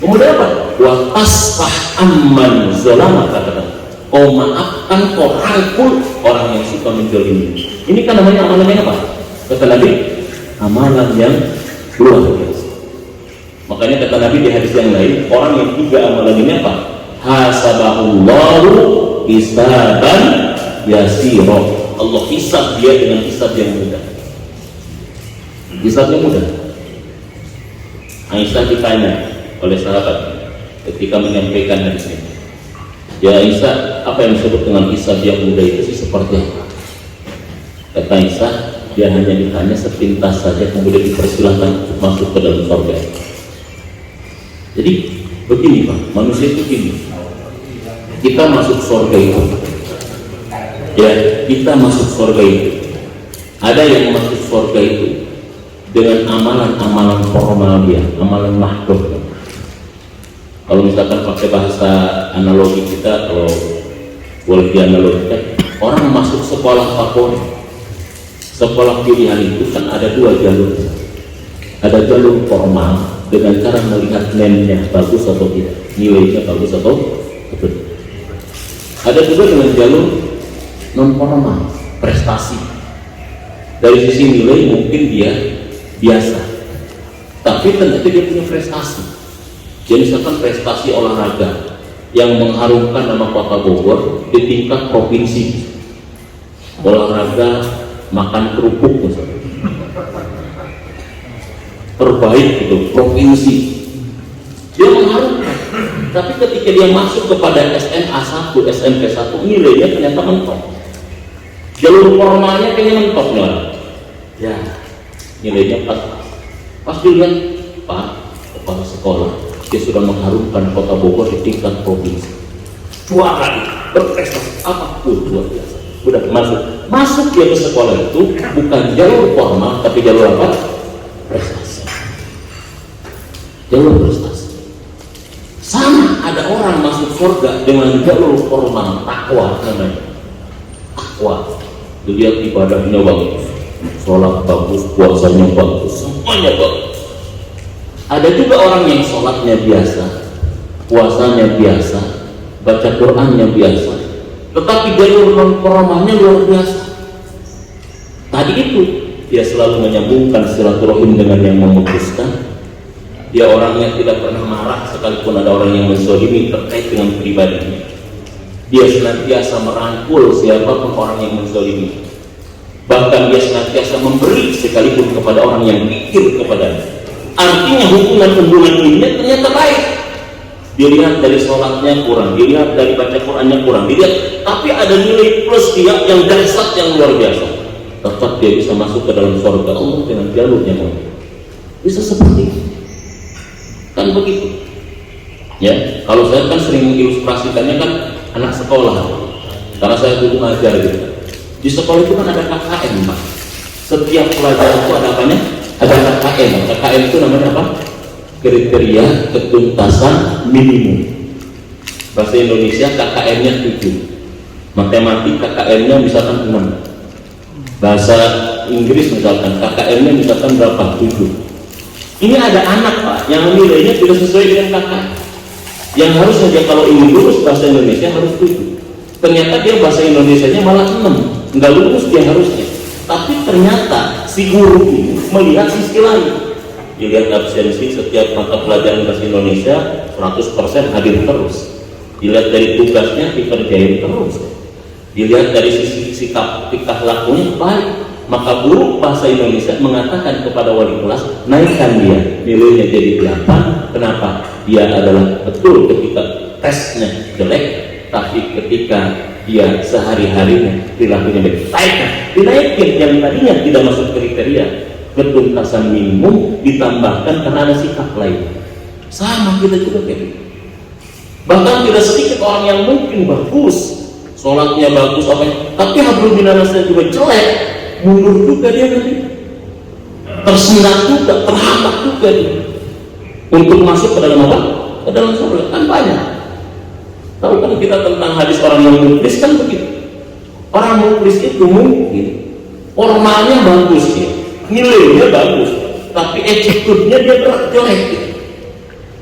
Kemudian apa? Wa tasfah amman zalama, kata-kata. Kau maafkan, kau rangkul orang yang suka menzalimi. Ini kan namanya amalan yang apa? Kata Nabi, amalan yang luar biasa. Makanya kata Nabi di hadis yang lain, orang yang 3 amalan ini apa? Hasabahullahu hisaban yasiro. Allah hisab dia dengan hisab yang mudah. Hisabnya mudah. Aisyah ditanya oleh sahabat ketika menyampaikan hadis ini, ya Aisyah, apa yang disebut dengan hisab yang mudah itu sih seperti apa? Kata Aisyah, dia hanya ditanya sepintas saja kemudian dipersilahkan untuk masuk ke dalam surga. Jadi begini Pak, manusia itu gini. Kita masuk surga itu, ya kita masuk surga itu. Ada yang masuk surga itu dengan amalan-amalan formal dia, amalan mahdoh. Kalau misalkan pakai bahasa analogi kita, kalau boleh dianalogikan, orang masuk sekolah favorit, sekolah pilihan itu kan ada 2 jalur. Ada jalur formal dengan cara melihat nilainya bagus atau tidak, nilainya bagus atau tidak. Ada juga dengan jalur non formal, prestasi. Dari sisi nilai mungkin dia biasa, tapi ternyata dia punya prestasi. Jadi misalkan prestasi olahraga yang mengharumkan nama Kota Bogor di tingkat provinsi, olahraga makan kerupuk misalnya, terbaik itu provinsi, dia mengharumkan. Tapi ketika dia masuk kepada SMA 1, SMP 1, nilainya ternyata mentok. Jalur formalnya kayaknya mentok nih. Ya, nilainya pas dilihat, Pak, kepala sekolah, dia sudah mengharumkan Kota Bogor di tingkat provinsi. Juara, berprestasi, apapun luar biasa. Udah masuk dia ke sekolah itu bukan jalur formal, tapi jalur apa? Prestasi. Jalur prestasi. Sama ada orang masuk surga dengan jalur formal, takwa namanya. Takwa. Dilihat ibadahnya bagus, sholat bagus, puasanya bagus, semuanya bagus. Ada juga orang yang sholatnya biasa, puasanya biasa, baca Qurannya biasa, tetapi jalur non formalnya luar biasa. Tadi itu dia selalu menyambungkan silaturahim dengan yang memutuskan. Dia orangnya tidak pernah marah sekalipun ada orang yang menzalimi terkait dengan pribadinya. Dia senantiasa merangkul siapapun orang yang menzalimi. bahkan dia senantiasa memberi sekalipun kepada orang yang pikir kepadanya. Artinya hubungan ini ternyata baik. Dilihat dari sholatnya kurang, dilihat dari baca Qurannya kurang, dilihat, tapi ada nilai plus dia yang dahsyat, yang luar biasa. Tetap dia bisa masuk ke dalam surga Allah dengan jalurnya. Bisa seperti itu. Kan begitu. Ya, kalau saya kan sering mengilustrasikannya kan anak sekolah. Karena saya dulu ngajar gitu. Di sekolah itu kan ada KKN, Pak. Setiap pelajaran itu ada apanya? Ada KKN. KKN itu namanya apa? Kriteria ketuntasan minimum. Bahasa Indonesia KKN-nya 7, matematika KKN-nya misalkan 6, bahasa Inggris misalkan KKN-nya misalkan berapa? 7. Ini ada anak, Pak, yang nilainya tidak sesuai dengan KKN, yang harusnya dia kalau ini lulus bahasa Indonesia harus 7, ternyata dia bahasa Indonesianya malah 6, nggak lulus dia harusnya. Tapi ternyata si guru ini melihat sisi lain. Dilihat absensi setiap mata pelajaran bahasa Indonesia 100% hadir terus. Dilihat dari tugasnya dikerjain terus. Dilihat dari sisi sikap tingkah lakunya baik. Maka guru bahasa Indonesia mengatakan kepada wali kelas, naikkan dia, nilainya jadi 8. Kenapa? Dia adalah betul ketika tesnya jelek, tapi ketika dia sehari-harinya perilakunya baik, dinaikin yang tadinya tidak masuk kriteria ketuntasan minimum, ditambahkan karena ada sikap lain. Sama kita juga kayak gitu. Bahkan tidak sedikit orang yang mungkin bagus, sholatnya bagus, tapi hablum minannasnya juga jelek, mundur juga dia nanti, tersendat juga, terhambat juga dia untuk masuk ke dalam apa? Ke dalam surga. Kan banyak. Tahu kan kita tentang hadis orang yang muflis kan begitu. Orang muflis itu mungkin formalnya bagus ya, nilainya bagus, tapi attitude-nya dia jelek gitu.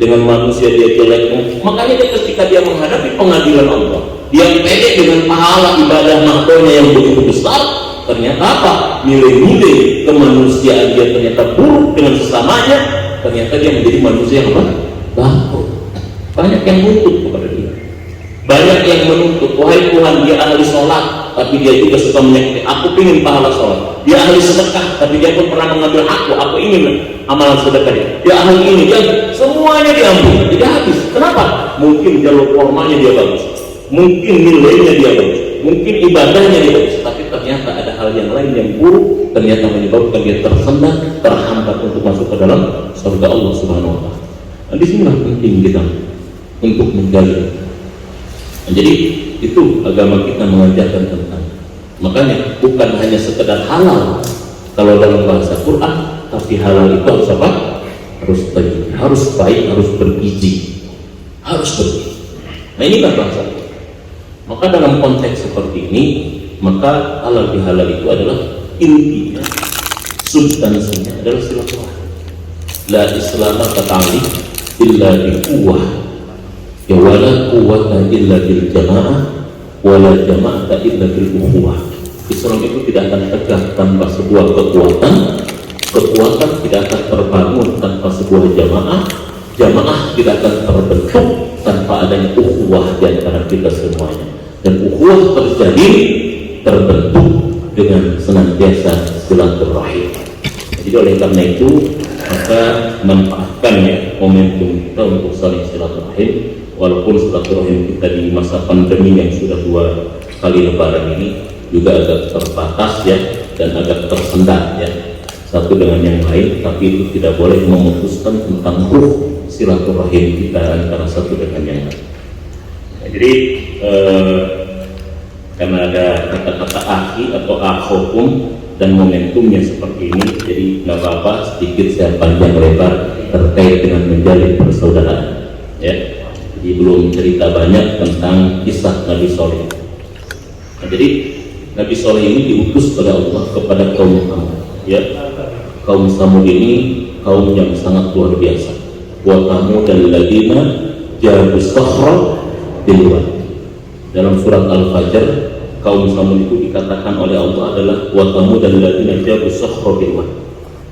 Dengan manusia dia jelek, makanya dia ketika dia menghadapi pengadilan Allah, dia pede dengan pahala ibadah makhluknya yang begitu besar, ternyata apa? Nilai-nilai kemanusiaan dia ternyata buruk dengan sesamanya, ternyata dia menjadi manusia yang apa? Bangkrut. Banyak yang menuntut kepada dia, banyak yang menuntut, wahai Tuhan, dia ahli sholat, tapi dia juga suka menyakiti, aku ingin pahala sholat. Dia ahli sedekah, tapi dia pun pernah mengambil aku ingin amalan sedekah dia ahli ini, dia semuanya diambil, jadi habis. Kenapa? Mungkin jalur formalnya dia bagus, mungkin nilainya dia bagus, mungkin ibadahnya dia bagus, tapi ternyata ada hal yang lain yang buruk, ternyata menyebabkan dia tersendat, terhambat untuk masuk ke dalam surga Allah Subhanahu wa Ta'ala. Nah, di sinilah penting kita untuk menjaga. Nah, jadi itu agama kita mengajarkan tentang, makanya bukan hanya sekedar halal kalau dalam bahasa Quran, tapi halal itu harus apa? Harus baik, harus baik, harus bergizi, harus bergizi. Nah, ini kan bahasa. Maka dalam konteks seperti ini, maka halal bihalal itu adalah intinya, substansinya adalah silaturahmi. La Islam ta'ali illa biquwwah, ya wala quwwata illa bil jamaah, wala jama'ata illa bil ukhuwah. Islam itu tidak akan tegak tanpa sebuah kekuatan, kekuatan tidak akan terbangun tanpa sebuah jamaah, jamaah tidak akan terbentuk tanpa adanya ukhuwah di antara kita semuanya. Dan ukhuwah terjadi, terbentuk dengan senantiasa silaturahim. Jadi oleh karena itu, maka manfaatkan ya momentum kita untuk saling silaturahim. Walaupun silaturahim kita di masa pandemi yang sudah 2 kali lebaran ini juga agak terbatas ya, dan agak tersendat ya satu dengan yang lain, tapi itu tidak boleh memutuskan tentang ruh silaturahim kita antara satu dengan yang lain. Nah, jadi karena ada kata-kata akhi atau akhukum dan momentumnya seperti ini, jadi nggak apa-apa sedikit saya panjang lebar terkait dengan menjalin persaudaraan ya. Jadi belum cerita banyak tentang kisah Nabi Soleh. Nah, jadi Nabi Soleh ini diutus oleh Allah kepada kaum Samud ya. Kaum Samud ini kaum yang sangat luar biasa. Wa Thamudal ladzina jabu sakhra bil wad. Dalam surat Al-Fajr, kaum Samud itu dikatakan oleh Allah adalah wa Thamudal ladzina jabu sakhra bil wad.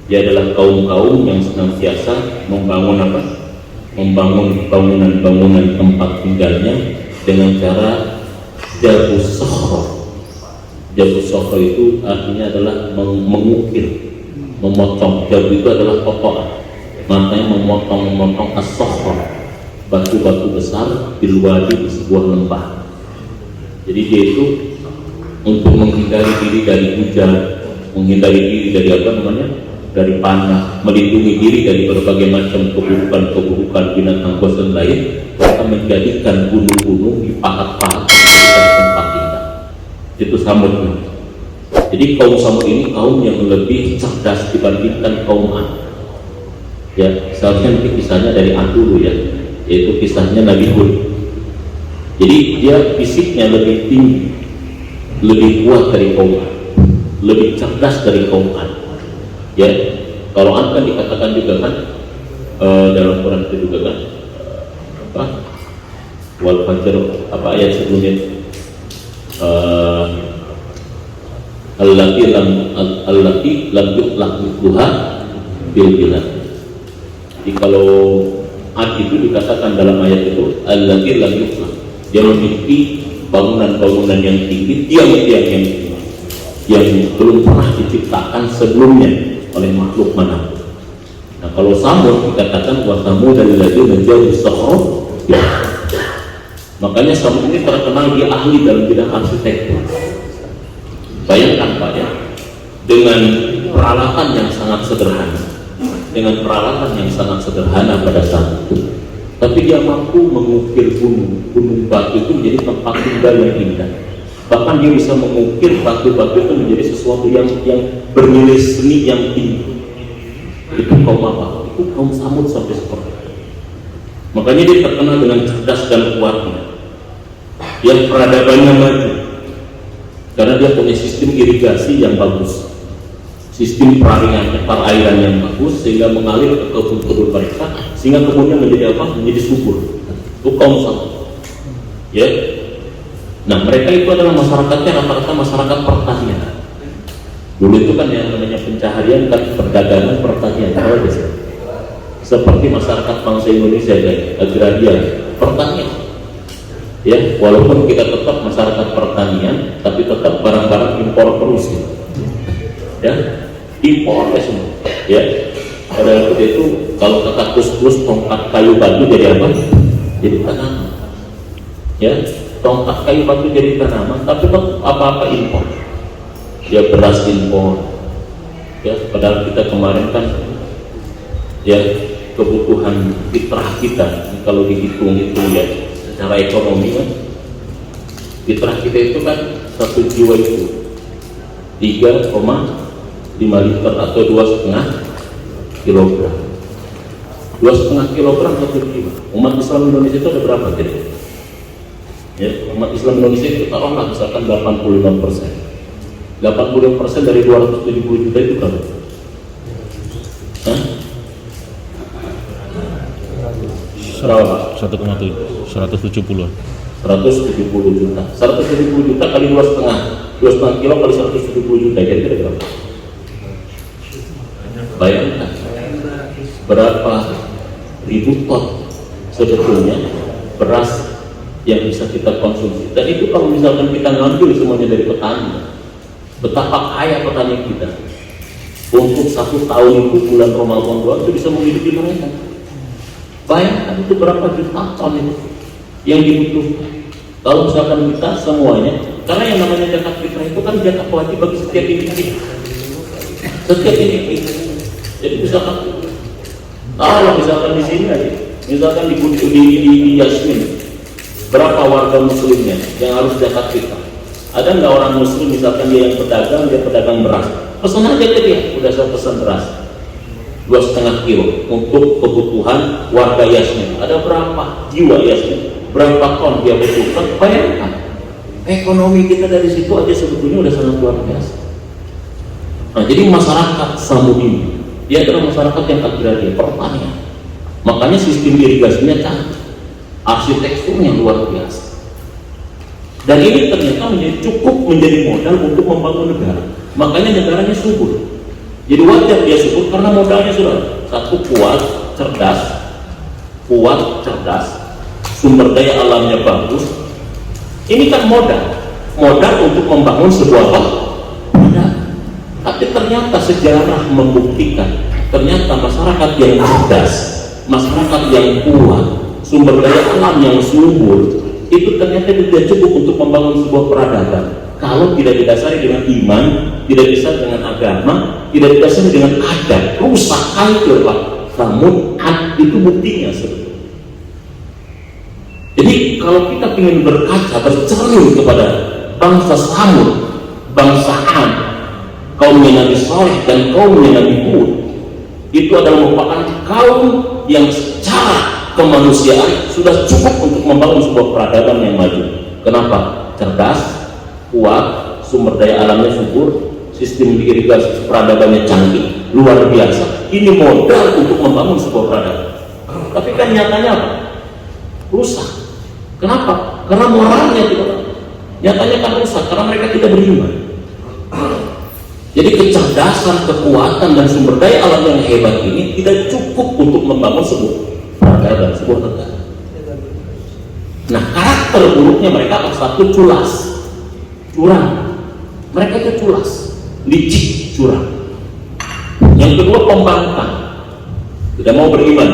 Dia adalah kaum-kaum yang senantiasa membangun apa? Membangun bangunan-bangunan tempat tinggalnya dengan cara jabu sakhra. Jabu sokro itu artinya adalah mengukir, memotong. Jabu itu adalah potong, makanya memotong as-sokro, batu-batu besar di wadi, di sebuah lembah. Jadi dia itu untuk menghindari diri dari hujan, menghindari diri dari dari panah, melindungi diri dari berbagai macam keburukan binatang buas dan lain. Mereka menjadikan gunung-gunung di pahat-pahat tempat tinggal. Itu Samud. Jadi kaum Samud ini kaum yang lebih cerdas dibandingkan kaum Ad. Ya, seharusnya nanti kisahnya dari Ad dulu ya, yaitu kisahnya Nabi Hud. Jadi dia fisiknya lebih tinggi, lebih kuat dari kaum Ad, lebih cerdas dari kaum Ad. Ya, kalau Ad kan dikatakan juga kan dalam Quran itu juga kan wal fajr, apa ayat sebelumnya, allati lam yutlaq mithluha bil bilad. Jadi kalau Ad itu dikatakan dalam ayat itu allati lam yutlaq, dia memiliki bangunan-bangunan yang tinggi, tiang-tiang yang tinggi yang belum pernah diciptakan sebelumnya oleh makhluk manapun. Nah, kalau Samud dikatakan wa Samud alladzina jabu sokro, ya. Makanya Samud ini terkenal dia ahli dalam bidang arsitektur. Bayangkan Pak ya, dengan peralatan yang sangat sederhana, pada saat itu, tapi dia mampu mengukir gunung batu itu menjadi tempat tinggal yang indah. Bahkan dia bisa mengukir batu-batu itu menjadi sesuatu yang bernilai seni yang tinggi. Itu kaum apa? Itu kaum Samud sampai seperti itu. Makanya dia terkenal dengan cerdas dan kuatnya. Yang peradabannya maju karena dia punya sistem irigasi yang bagus, sistem perairan yang bagus, sehingga mengalir ke kebun-kebun mereka, sehingga kebunnya menjadi apa? Menjadi subur. Itu kaum Samud. Ya. Nah, mereka itu adalah masyarakatnya rata-rata masyarakat pertanian. Dulu itu kan yang namanya pencaharian kan perdagangan, pertanian, seperti masyarakat bangsa Indonesia kan, agraria, pertanian. Ya, walaupun kita tetap masyarakat pertanian, tapi tetap barang-barang impor terus. Ya, impor ya semua. Ya, pada waktu itu kalau kata kus-kus tongkat kayu batu jadi apa? Jadi tanaman. Ya, tongkat kayu batu jadi tanaman, tapi tetap apa-apa impor. Ya, beras impor. Ya, padahal kita kemarin kan ya kebutuhan fitrah kita kalau dihitung-hitung ya secara ekonomi kan, fitrah kita itu kan satu jiwa itu 3,5 liter atau 2,5 kilogram. 2,5 kilogram satu jiwa. Umat Islam Indonesia itu ada berapa kira? Ya, umat Islam Indonesia itu taruhlah misalkan 85%. 85% dari 270 juta itu berapa? Hah? 1,7 170 juta. 170 juta kali 2,5 kilo kali 170 juta kira-kira berapa? Bayangkan berapa ribu ton sebetulnya beras yang bisa kita konsumsi. Dan itu kalau misalkan kita ngambil semuanya dari petani, betapa kaya petani kita. Untuk 1 tahun itu bulan Ramadan doang itu bisa menghidupi mereka. Bayangkan itu berapa juta ton itu yang dibutuhkan. Kalau misalkan kita semuanya, karena yang namanya zakat fitrah itu kan zakat wajib bagi setiap individu. Setiap individu. Jadi misalkan, kalau misalkan di sini aja, misalkan di Yasmin, berapa warga muslimnya yang harus zakat fitrah? Ada nggak orang muslim misalkan dia yang pedagang, dia pedagang beras, pesan aja ke dia, udah saya pesan beras 2,5 kilo untuk kebutuhan warga Yasmin. Ada berapa jiwa Yasmin? Berapa ton dia butuhkan? Bayangkan ekonomi kita dari situ aja sebetulnya udah sangat luar biasa. Nah, jadi masyarakat Samud ini dia adalah masyarakat yang agraria, pertanian. Makanya sistem irigasinya canggih, arsitekturnya luar biasa. Dan ini ternyata cukup menjadi modal untuk membangun negara. Makanya negaranya subur. Jadi wajar dia subur karena modalnya sudah satu, kuat, cerdas, sumber daya alamnya bagus. Ini kan modal. modal untuk membangun sebuah peradaban. Tapi ternyata sejarah membuktikan, ternyata masyarakat yang cerdas, masyarakat yang kuat, sumber daya alam yang subur, itu ternyata tidak cukup untuk membangun sebuah peradaban kalau tidak didasari dengan iman, tidak didasari dengan agama, tidak didasari dengan adat. Rusak, hancur Pak. Namun itu buktinya sebetulnya. Jadi kalau kita ingin berkaca, bercermin kepada bangsa Samud, bangsa Ad, kaumnya Nabi Saleh dan kaumnya Nabi Hud, itu adalah merupakan kaum yang secara kemanusiaan sudah cukup untuk membangun sebuah peradaban yang maju. Kenapa? Cerdas, kuat, sumber daya alamnya subur, sistem irigasi peradabannya canggih, luar biasa. Ini modal untuk membangun sebuah peradaban. Tapi kan nyatanya apa? Rusak. Kenapa? Karena moralnya tidak. Nyatanya kan rusak karena mereka tidak beriman. Jadi kecerdasan, kekuatan dan sumber daya alam yang hebat ini tidak cukup untuk membangun sebuah peradaban, sebuah negara. Nah, karakter buruknya mereka satu, culas, curang. Mereka itu culas, licik, curang. Yang kedua, pembangkang, tidak mau beriman,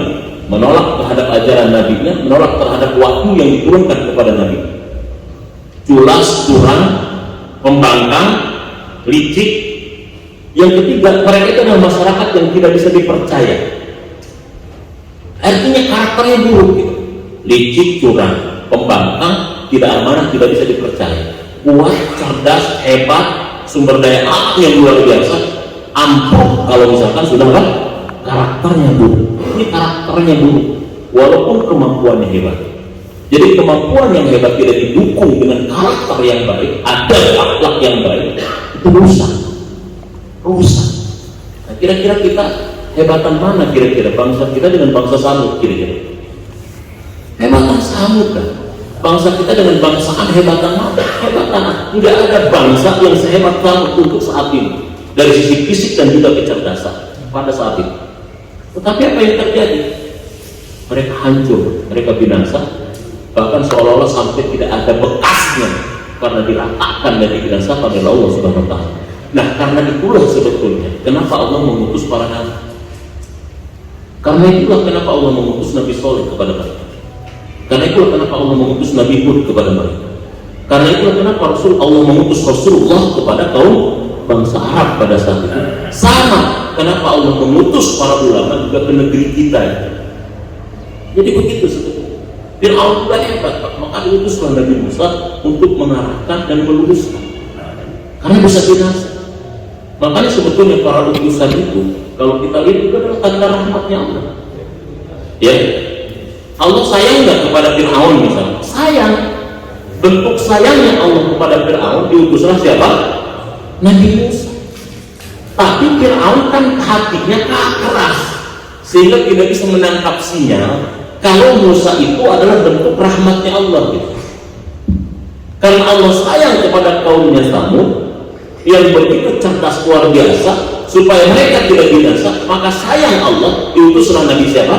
menolak terhadap ajaran nabinya, menolak terhadap wahyu yang diturunkan kepada nabi. Culas, curang, pembangkang, licik. Yang ketiga, mereka itu adalah masyarakat yang tidak bisa dipercaya. Artinya karakternya buruk gitu. Licik, curang, pembangkang, tidak amanah, tidak bisa dipercaya. Kuat, cerdas, hebat, sumber daya alam yang luar biasa, ampuh kalau misalkan sudah kan karakternya buruk. Ini karakternya buruk walaupun kemampuannya hebat. Jadi kemampuan yang hebat tidak didukung dengan karakter yang baik, ada akhlak yang baik, itu rusak. Nah, kira-kira kita hebatan mana kira-kira bangsa kita dengan bangsa Samud kira-kira? Hebatan Samud kan? Bangsa kita dengan bangsa Ad hebatan mana? Hebatan Ad. Tidak ada bangsa yang sehebat Samud untuk saat ini dari sisi fisik dan juga kecerdasan pada saat itu. Tetapi apa yang terjadi? Mereka hancur, mereka binasa, bahkan seolah-olah sampai tidak ada bekasnya karena diratakan dan dibinasakan oleh Allah Subhanahu wa Ta'ala. Nah, karena itulah sebetulnya kenapa Allah mengutus para nabi. Karena itulah kenapa Allah mengutus Nabi Saleh kepada mereka. Karena itulah kenapa Allah mengutus Nabi Hud kepada mereka. Karena itulah kenapa Allah mengutus Rasulullah kepada kaum bangsa Arab pada saat itu. Sama kenapa Allah mengutus para ulama juga ke negeri kita. Jadi begitu sebetulnya. Fir'aun juga hebat, maka diutuslah Nabi Musa untuk mengarahkan dan meluruskan. Karena bisa binasa. Makanya sebetulnya para utusan itu, kalau kita lihat itu adalah tanda rahmatnya Allah. Ya, Allah sayang nggak kepada Fir'aun misalnya? Sayang. Bentuk sayangnya Allah kepada Fir'aun diutuslah siapa? Nabi Musa. Tapi Fir'aun kan hatinya keras, sehingga tidak bisa menangkap sinyal kalau Musa itu adalah bentuk rahmatnya Allah gitu. Karena Allah sayang kepada kaumnya Samud yang begitu cerdas luar biasa supaya mereka tidak binasa, maka sayang Allah diutuslah Nabi siapa?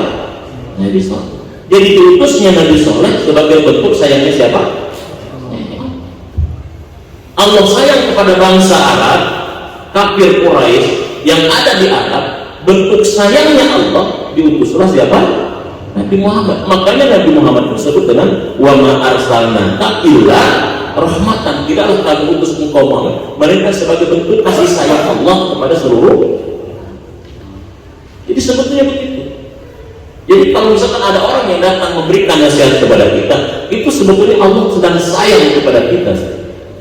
Nabi Saleh. Jadi diutusnya Nabi Saleh sebagai bentuk sayangnya siapa? Allah sayang kepada bangsa Arab, kafir Quraisy yang ada di Arab, bentuk sayangnya Allah diutuslah siapa? Nabi Muhammad. Makanya Nabi Muhammad tersebut dengan wa ma arsalnaka illa rahmatan, tidaklah kami utus engkau Muhammad mereka sebagai bentuk kasih sayang Allah kepada seluruh. Jadi sebetulnya begitu. Jadi kalau misalkan ada orang yang datang memberikan nasihat kepada kita, itu sebetulnya Allah sedang sayang kepada kita.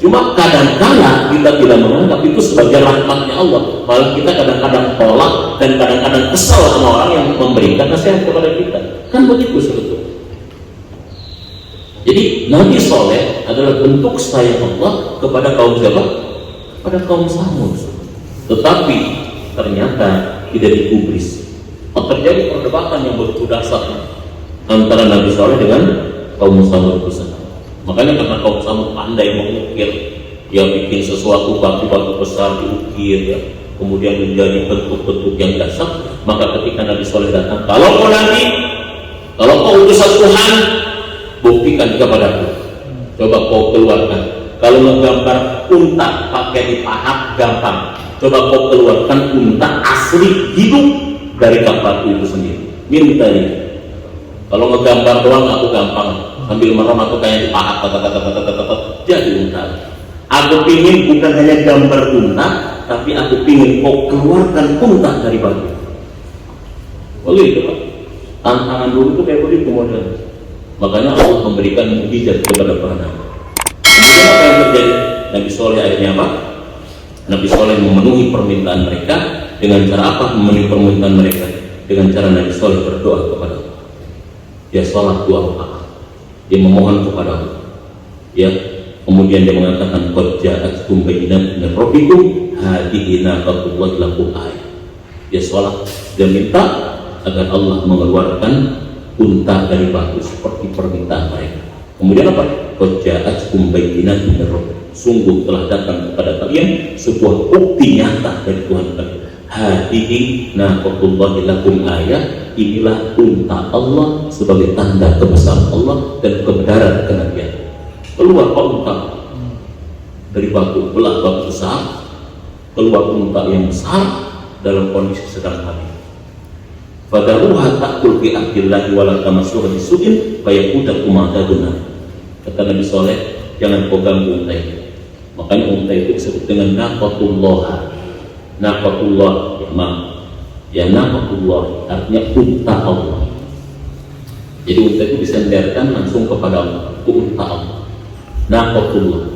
Cuma kadang-kadang kita tidak menganggap itu sebagai rahmatnya Allah, malah kita kadang-kadang tolak dan kadang-kadang kesal sama orang yang memberikan nasihat kepada kita. Kan begitu sebetulnya. Jadi Nabi Saleh adalah bentuk sayang Allah kepada kaum siapa? Pada kaum Samud. Tetapi ternyata tidak digubris. Terjadi perdebatan yang begitu dasar antara Nabi Saleh dengan kaum Samud itu sendiri. Makanya karena kaum Samud pandai mengukir, dia bikin sesuatu batu-batu besar diukir, ya, kemudian menjadi bentuk-bentuk yang dasar. Maka ketika Nabi Saleh datang, kalau kau Nabi, kalau kau utusan Tuhan, buktikan kepadaku. Coba kau keluarkan Kalau ngegambar unta pakai dipahat gampang. Coba kau keluarkan unta asli hidup dari kapal itu sendiri. Minta ini. Kalau ngegambar doang aku gampang, sambil merem atau kayak dipahat, jadi unta. Aku pingin bukan hanya gambar unta, tapi aku pingin kau keluarkan unta dari batu. Begitu Pak. Tantangan dulu itu kayak begitu model. Makanya Allah memberikan mukjizat kepada para nabi. Kemudian apa yang terjadi? Nabi Soleh akhirnya apa? Nabi Soleh memenuhi permintaan mereka dengan cara apa? Memenuhi permintaan mereka dengan cara Nabi Soleh berdoa kepada Allah. Dia sholat 2 rakaat. Dia memohon kepada Allah. Ya, kemudian dia mengatakan qad ja'atkum bayyinatun min rabbikum hadhihi naqatullahi lakum ayat. Dia sholat dan minta agar Allah mengeluarkan unta dari batu seperti permintaan mereka. Kemudian apa? Qad ja'atkum bayyinatun min rabbikum. Sungguh telah datang kepada kalian sebuah bukti nyata dari Tuhan kalian. Hadihi naqatullahi lakum ayat. Inilah unta Allah sebagai tanda kebesaran Allah dan kebenaran kenabian. Keluar unta dari batu, belah batu besar, keluar unta yang besar dalam kondisi sedang hamil. Fadaruha ta'kul fi ahdillahi wa la tamassuha bisu'in fayaqudakum adabuna. Kata Nabi Soleh, jangan kau ganggu unta itu. Makanya unta itu disebut dengan naqatullah. Naqatullah, ya naqatullah artinya unta Allah. Jadi unta itu disenderkan langsung kepada Allah. Itu unta Allah. Naqatullah.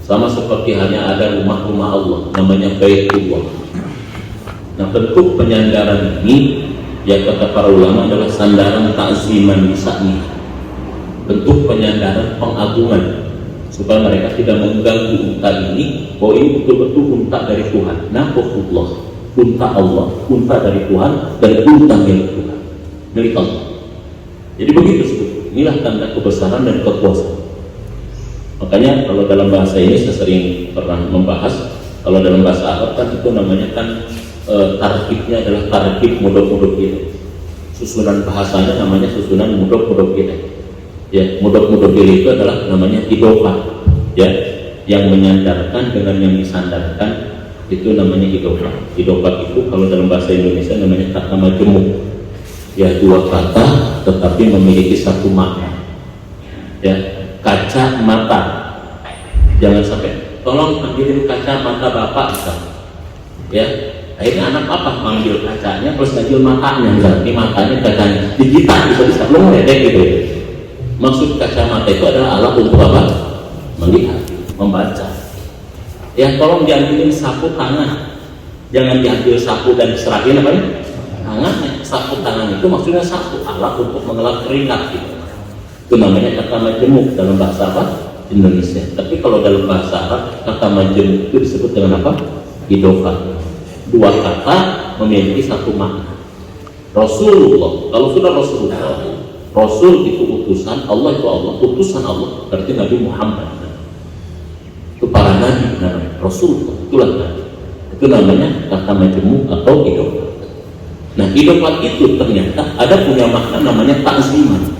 Sama seperti hanya ada rumah-rumah Allah namanya Baitullah. Nah, bentuk penyandaran ini ya kata para ulama adalah sandaran ta'ziman lisani. Bentuk penyandaran pengagungan supaya mereka tidak mengganggu unta ini, bahwa ini betul-betul unta dari Tuhan. Naqatullah, unta Allah, unta dari Tuhan dan unta milik Tuhan, milik Allah. Jadi begitu sebetulnya. Inilah tanda kebesaran dan kekuasaan. Makanya kalau dalam bahasa ini saya sering pernah membahas, kalau dalam bahasa Arab kan itu namanya kan tarkibnya adalah tarkib mudhaf gitu. Susunan bahasanya namanya susunan mudhaf gitu. Ya, mudhaf itu adalah namanya idofah. Ya, yang menyandarkan dengan yang disandarkan itu namanya idofah. Idofah itu kalau dalam bahasa Indonesia namanya kata majemuk. Ya, 2 kata tetapi memiliki satu makna. Ya, kaca mata. Jangan sampai tolong ambilin kaca mata bapak misalnya. Ya, akhirnya anak apa mengambil kacanya terus ngambil matanya, misalnya ini matanya kacanya digital bisa belum ledek gitu ya. Maksud kacamata itu adalah alat untuk apa? Melihat, membaca. Ya, tolong diambilin sapu tangan. Jangan diambil sapu dan diserahin apa ya? Tangannya. Sapu tangan itu maksudnya satu alat untuk mengelap keringat gitu. Itu namanya kata majemuk dalam bahasa apa? Indonesia. Tapi kalau dalam bahasa Arab kata majemuk itu disebut dengan apa? Idofah. 2 kata memiliki satu makna. Rasulullah. Kalau sudah Rasulullah, Rasul itu utusan Allah, itu Allah, utusan Allah berarti Nabi Muhammad. Itu para nabi namanya Rasul, itulah nabi. Itu namanya kata majemuk atau idofah. Nah, idofah itu ternyata ada punya makna namanya ta'ziman.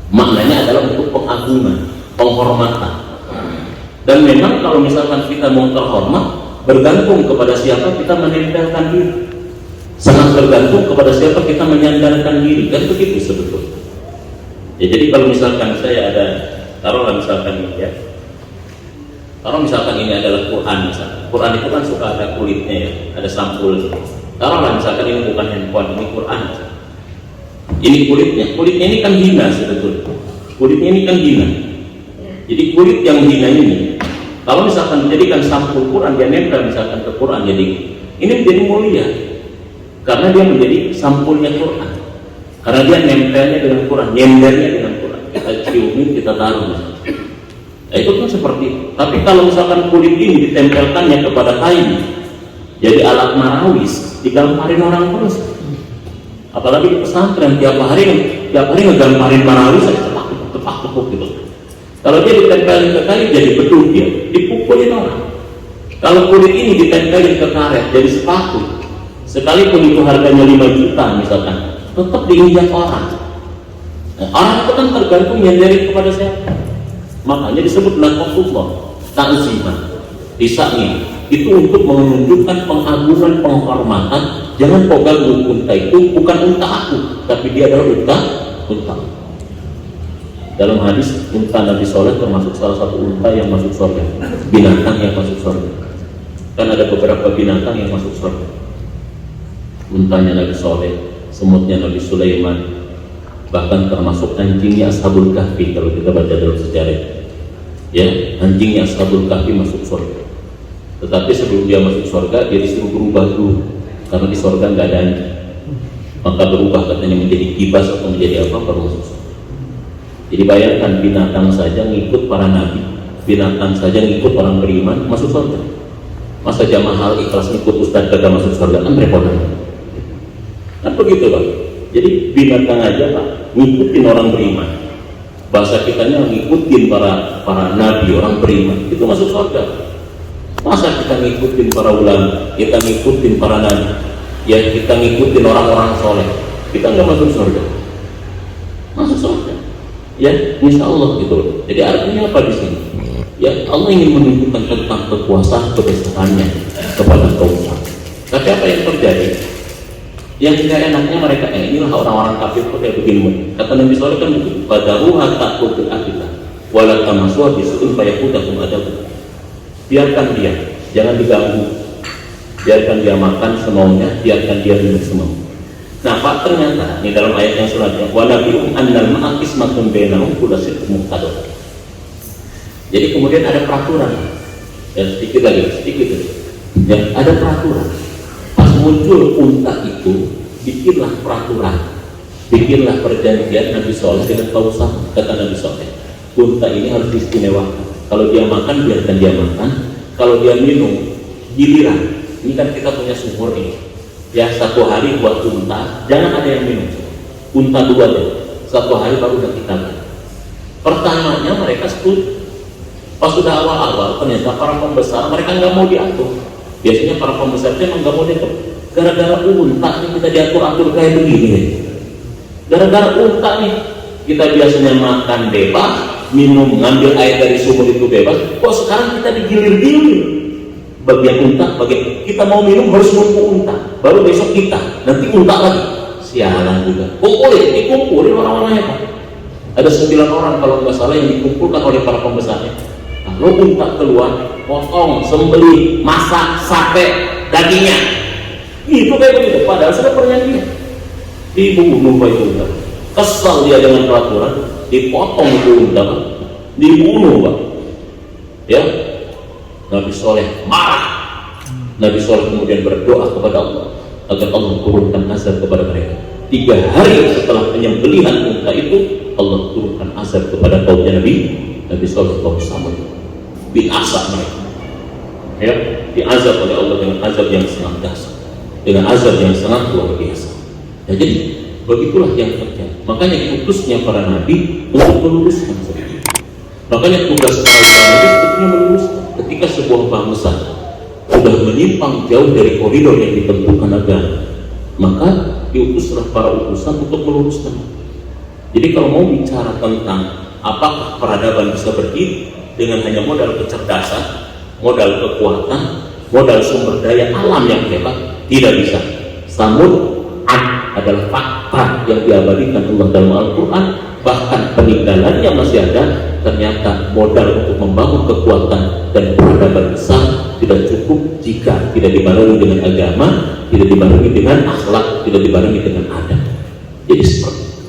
Maknanya adalah untuk pengagungan, penghormatan. Dan memang kalau misalkan kita mau terhormat, bergantung kepada siapa kita menempelkan diri. Sangat bergantung kepada siapa kita menyandarkan diri, kan begitu sebetulnya. Ya, jadi kalau misalkan saya ada, taruhlah misalkan ini ya, taruh misalkan ini adalah Quran misalkan. Quran itu kan suka ada kulitnya ya, ada sampul. Taruhlah misalkan ini bukan handphone, ini Quran misalkan. Ini kulitnya ini kan hina sebetulnya. Kulitnya ini kan hina. Jadi kulit yang hina ini, kalau misalkan menjadikan sampul Quran, dia nempel misalkan ke Quran, jadi ini menjadi mulia. Karena dia menjadi sampulnya Quran. Karena dia nempelnya dengan Quran, nyendernya dengan Quran. Kita ciumin, kita taruh. Nah, itu kan seperti itu. Tapi kalau misalkan kulit ini ditempelkannya kepada kain, jadi alat marawis, digamparin orang terus. Apalagi di pesantren tiap hari ngegamparin marawis, tepak gitu. Kalau dia ditempelin ke kain, jadi beduk dia, dipukulin orang. Kalau kulit ini ditempelin ke karet, jadi sepatu. Sekalipun itu harganya 5 juta misalkan, tetap diinjak orang. Nah, orang itu kan tergantung yang dari kepada siapa. Makanya disebut nakotullah, ta'zimah, disakni. Itu untuk menunjukkan pengagungan, penghormatan. Jangan kau ganggu unta itu, bukan unta aku, tapi dia adalah unta. Dalam hadis, unta Nabi Soleh termasuk salah satu unta yang masuk surga, binatang yang masuk surga. Kan ada beberapa binatang yang masuk surga. Untanya Nabi Soleh, semutnya Nabi Sulaiman, bahkan termasuk anjingnya Ashabul Kahfi. Kalau kita baca dalam sejarah, ya, anjingnya Ashabul Kahfi masuk surga. Tetapi sebelum dia masuk surga, dia disuruh berubah dulu, karena di surga nggak ada anjing. Maka berubah katanya menjadi kibas atau menjadi apa, baru masuk surga. Jadi bayangkan, binatang saja ngikut para nabi, binatang saja ngikut orang beriman masuk surga. Masa jamaah hal ikhlas ngikut ustaz kagak masuk surga, kan repot. Kan begitu Pak. Jadi binatang aja Pak ngikutin orang beriman. Bahasa kitanya ngikutin para nabi, orang beriman, itu masuk surga. Masa kita ngikutin para ulama, kita ngikutin para nabi, ya kita ngikutin orang-orang soleh, kita nggak masuk surga? Masuk surga, ya insya Allah gitu. Jadi artinya apa di sini? Ya Allah ingin menunjukkan tentang kekuasaan kebesarannya kepada kaum muslimin. Tapi apa yang terjadi? Yang tidak enaknya mereka, inilah orang-orang kafir kok kayak begini. Kata Nabi Soleh kan begitu. Fadaruha ta'kul akhidah, wala tamasuha bisu'in fayakudakum adabu. Biarkan dia, jangan diganggu. Biarkan dia makan semaunya, biarkan dia minum semaunya. Nah Pak, ternyata ini dalam ayat yang selanjutnya, wa nabi'um annal ma'a qismatun bainahum kullu shay'in muqtadir. Jadi kemudian ada peraturan. Ya sedikit lagi. Ya ada peraturan. Pas muncul unta itu, bikinlah peraturan, bikinlah perjanjian Nabi Soleh dengan Tausah. Kata Nabi Soleh, unta ini harus diistimewakan. Kalau dia makan, biarkan dia makan. Kalau dia minum, giliran. Ini kan kita punya sumur ini. Ya satu hari buat unta, jangan ada yang minum. Unta dua deh. Satu hari baru udah kita. Pertamanya mereka setuju. Pas sudah awal-awal, ternyata para pembesar mereka nggak mau diatur. Biasanya para pembesar itu emang nggak mau diatur. Gara-gara unta nih kita diatur-atur kayak begini. Gara-gara unta nih kita biasanya makan bebas, minum, ngambil air dari sumur itu bebas. Kok sekarang kita digilir-gilir? Bagian unta, bagian kita mau minum harus nunggu unta, baru besok kita, nanti unta lagi. Sialan juga. Dikumpulin orang-orangnya Pak. Ada 9 orang kalau nggak salah yang dikumpulkan oleh para pembesarnya. Kalau unta keluar, potong, sembelih, masak, sate, dagingnya. Itu kayak begitu. Padahal sudah perjanjian. Dibunuh Pak itu unta. Kesal dia dengan peraturan, dipotong itu unta Pak. Dibunuh Pak. Ya, Nabi Soleh marah. Nabi Soleh kemudian berdoa kepada Allah agar Allah turunkan azab kepada mereka. 3 hari setelah penyembelihan unta itu, Allah turunkan azab kepada kaumnya Nabi Soleh kaum Samud. Diazab mereka, ya, diazab oleh Allah dengan azab yang sangat dahsyat, dengan azab yang sangat luar biasa. Ya, jadi begitulah yang terjadi. Makanya diutusnya para nabi untuk meluruskan seperti itu. Makanya tugas para nabi sebetulnya meluruskan. Ketika sebuah bangsa sudah menyimpang jauh dari koridor yang ditentukan agama, maka diutuslah para utusan untuk meluruskan. Jadi kalau mau bicara tentang apakah peradaban bisa berdiri dengan hanya modal kecerdasan, modal kekuatan, modal sumber daya alam yang hebat, tidak bisa. Samud adalah fakta yang diabadikan Allah dalam Al-Quran. Bahkan peninggalannya masih ada. Ternyata modal untuk membangun kekuatan dan peradaban besar tidak cukup jika tidak dibarengi dengan agama, tidak dibarengi dengan akhlak, tidak dibarengi dengan adab. Jadi seperti itu.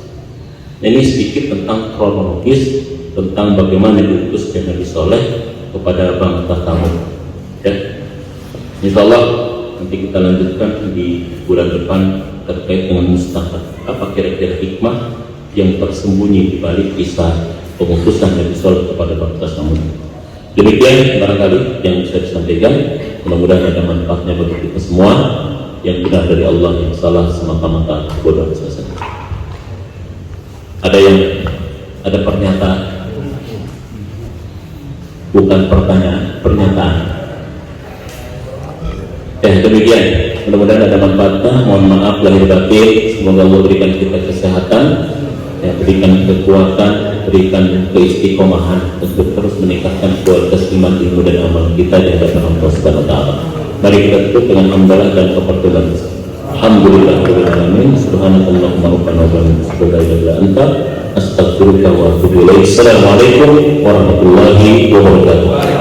Ini sedikit tentang kronologis tentang bagaimana diutusnya Nabi Soleh kepada bangsa Samud. Ya, insya Allah nanti kita lanjutkan di bulan depan terkait dengan mustaqbal. Apa kira-kira hikmah yang tersembunyi di balik kisah pengutusan Nabi Soleh kepada bangsa Samud. Demikian barangkali yang bisa disampaikan. Mudah-mudahan ada manfaatnya bagi kita semua. Yang benar dari Allah, yang salah semata-mata bodoh saja. Ada pernyataan? Bukan pertanyaan, pernyataan. Demikian. Mudah-mudahan ada manfaatnya. Mohon maaf lahir batin. Semoga Allah berikan kita kesehatan, berikan kekuatan, berikan keistiqomahan untuk terus meningkatkan kualitas iman, ilmu dan amal kita di hadapan Allah Subhanahu wa taala. Mari kita tutup dengan hamdalah dan kepercayaan. Alhamdulillahirabbil alamin. Subhanakallahumma rabbana wa bihamdika la ilaha illa anta astaghfiruka wa atubu ilaik. Assalamualaikum warahmatullahi wabarakatuh.